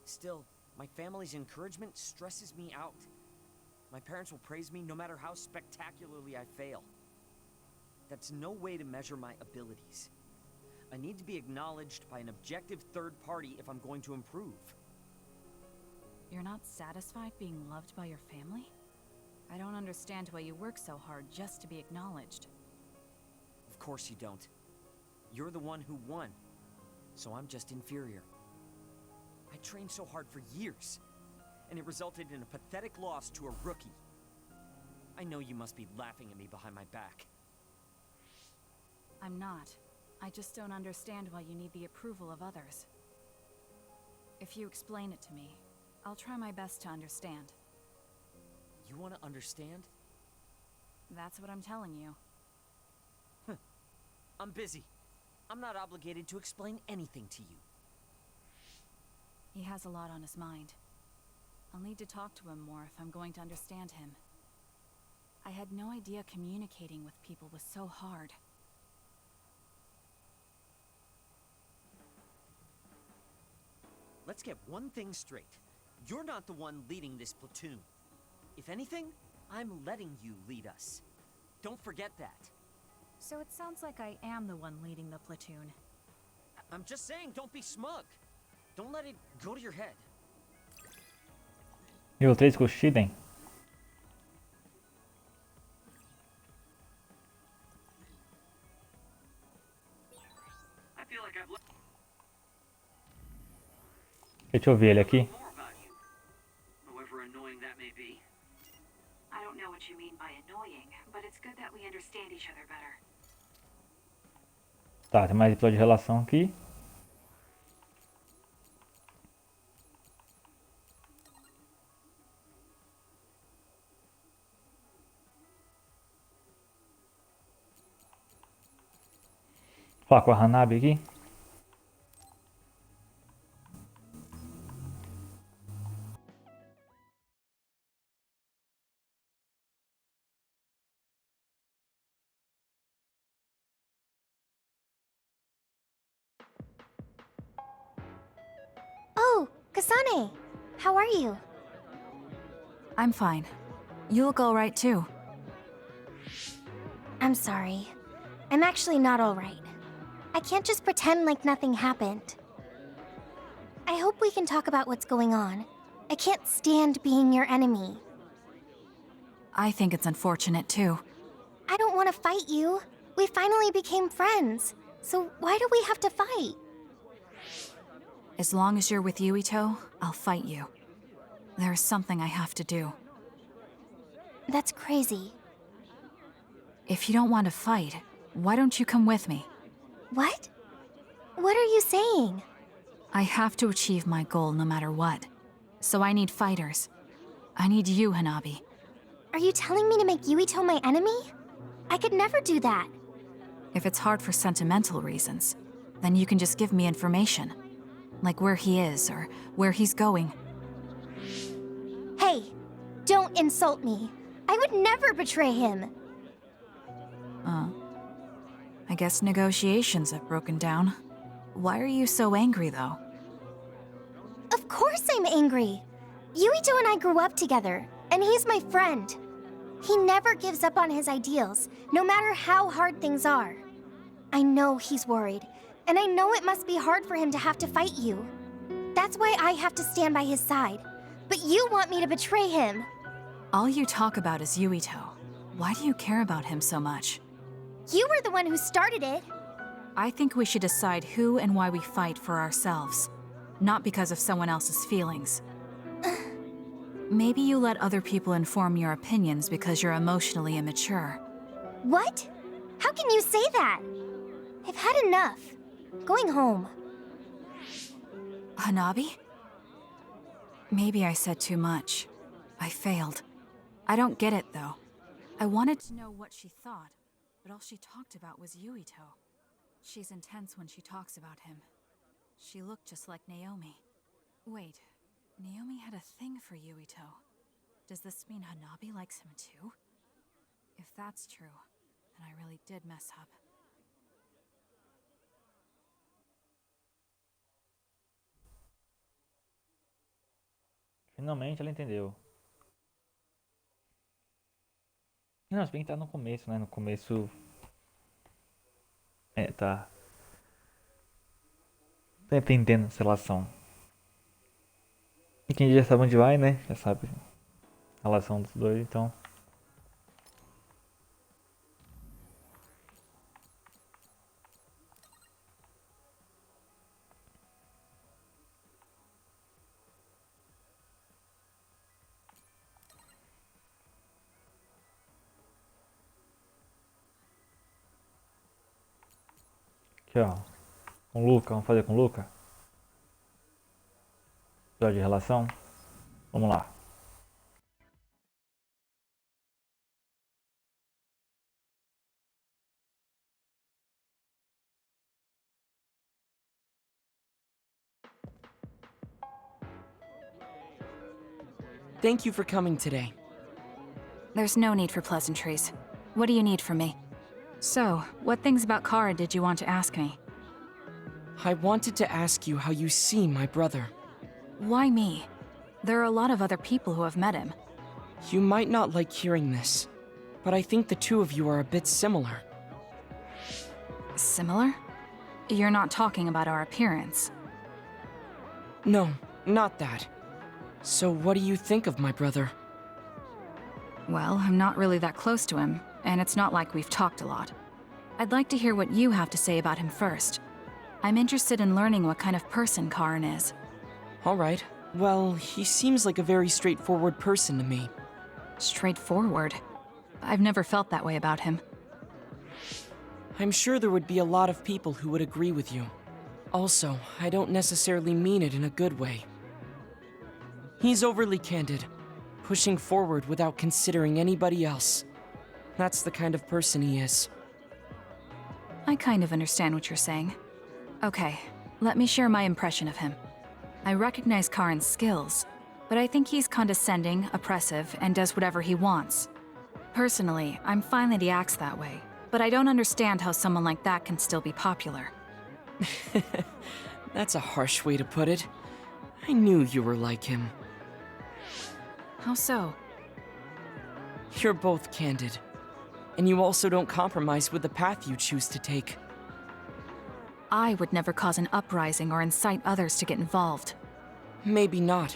Still, my family's encouragement stresses me out. My parents will praise me no matter how spectacularly I fail. That's no way to measure my abilities. I need to be acknowledged by an objective third party if I'm going to improve. You're not satisfied being loved by your family? I don't understand why you work so hard just to be acknowledged. Of course you don't. You're the one who won, so I'm just inferior. I trained so hard for years, and it resulted in a pathetic loss to a rookie. I know you must be laughing at me behind my back. I'm not. I just don't understand why you need the approval of others. If you explain it to me, I'll try my best to understand. You want to understand? That's what I'm telling you. I'm busy. I'm not obligated to explain anything to you. He has a lot on his mind. I'll need to talk to him more if I'm going to understand him. I had no idea communicating with people was so hard. Let's get one thing straight. You're not the one leading this platoon. If anything, I'm letting you lead us. Don't forget that. So it sounds like I am the one leading the platoon. I'm just saying, don't be smug. Don't let it go to your head. Nível 3 com o Shiden. I feel like I've learned Deixa eu ver ele aqui. more about you. However annoying that may be. I don't know what you mean by annoying, but it's good that we understand each other better. Tá, tem mais episódio de relação aqui. Falar com a Hanabi aqui. Oh, Kasane! How are you? I'm fine. You look alright too. I'm sorry. I'm actually not alright. I can't just pretend like nothing happened. I hope we can talk about what's going on. I can't stand being your enemy. I think it's unfortunate too. I don't want to fight you. We finally became friends. So why do we have to fight? As long as you're with Yuito, I'll fight you. There's something I have to do. That's crazy. If you don't want to fight, why don't you come with me? What? What are you saying? I have to achieve my goal no matter what. So I need fighters. I need you, Hanabi. Are you telling me to make Yuito my enemy? I could never do that. If it's hard for sentimental reasons, then you can just give me information. Like where he is or where he's going. Hey, don't insult me. I would never betray him. I guess negotiations have broken down. Why are you so angry, though? Of course I'm angry. Yuito and I grew up together, and he's my friend. He never gives up on his ideals, no matter how hard things are. I know he's worried, and I know it must be hard for him to have to fight you. That's why I have to stand by his side. But you want me to betray him. All you talk about is Yuito. Why do you care about him so much? You were the one who started it. I think we should decide who and why we fight for ourselves, not because of someone else's feelings. Maybe you let other people inform your opinions because you're emotionally immature. What? How can you say that? I've had enough. Going home. Hanabi? Maybe I said too much. I failed. I don't get it, though. I wanted to know what she thought, but all she talked about was Yuito. She's intense when she talks about him. She looked just like Naomi. Wait, Naomi had a thing for Yuito. Does this mean Hanabi likes him too? If that's true, then I really did mess up. Finalmente ela entendeu. Não, se bem que tá no começo, né? No começo... tá entendendo essa relação. E quem já sabe onde vai, né? Já sabe a relação dos dois, então... Aqui, ó. Com o Luca, vamos fazer com o Luca? Episódio de relação. Vamos lá. Thank you for coming today. There's no need for pleasantries. What do you need from me? So, what things about Kara did you want to ask me? I wanted to ask you how you see my brother. Why me? There are a lot of other people who have met him. You might not like hearing this, but I think the two of you are a bit similar. Similar? You're not talking about our appearance. No, not that. So what do you think of my brother? Well, I'm not really that close to him, and it's not like we've talked a lot. I'd like to hear what you have to say about him first. I'm interested in learning what kind of person Karin is. Alright. Well, he seems like a very straightforward person to me. Straightforward? I've never felt that way about him. I'm sure there would be a lot of people who would agree with you. Also, I don't necessarily mean it in a good way. He's overly candid, pushing forward without considering anybody else. That's the kind of person he is. I kind of understand what you're saying. Okay, let me share my impression of him. I recognize Karin's skills, but I think he's condescending, oppressive, and does whatever he wants. Personally, I'm fine that he acts that way, but I don't understand how someone like that can still be popular. That's a harsh way to put it. I knew you were like him. How so? You're both candid. And you also don't compromise with the path you choose to take. I would never cause an uprising or incite others to get involved. Maybe not,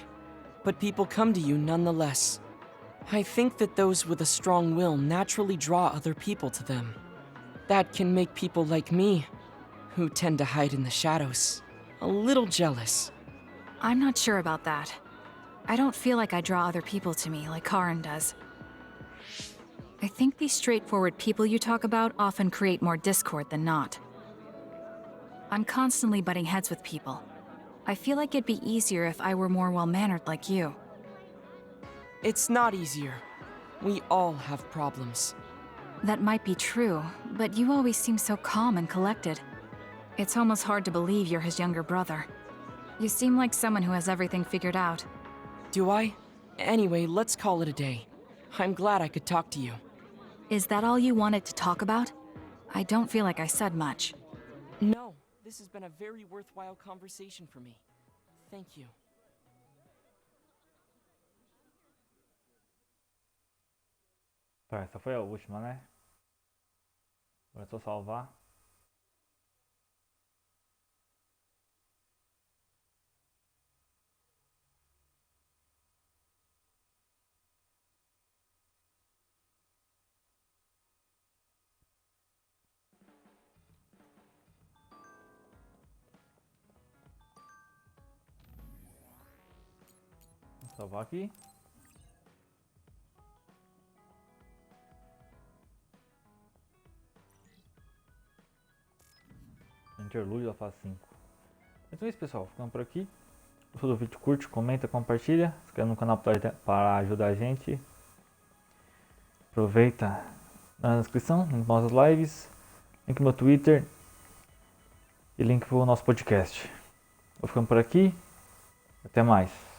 but people come to you nonetheless. I think that those with a strong will naturally draw other people to them. That can make people like me, who tend to hide in the shadows, a little jealous. I'm not sure about that. I don't feel like I draw other people to me like Karin does. I think these straightforward people you talk about often create more discord than not. I'm constantly butting heads with people. I feel like it'd be easier if I were more well-mannered like you. It's not easier. We all have problems. That might be true, but you always seem so calm and collected. It's almost hard to believe you're his younger brother. You seem like someone who has everything figured out. Do I? Anyway, let's call it a day. I'm glad I could talk to you. Is that all you wanted to talk about? I don't feel like I said much. No, this has been a very worthwhile conversation for me. Thank you. Tá, essa foi a última, né? Agora é só salvar. salvar aqui. Interlúdio da fase 5. Então é isso, pessoal, ficamos por aqui. Gostou do vídeo, curte, comenta, compartilha. Se inscreve no canal para ajudar a gente. Aproveita na descrição, link para nossas lives, link no meu Twitter e link para o nosso podcast. Vou ficando por aqui. Até mais.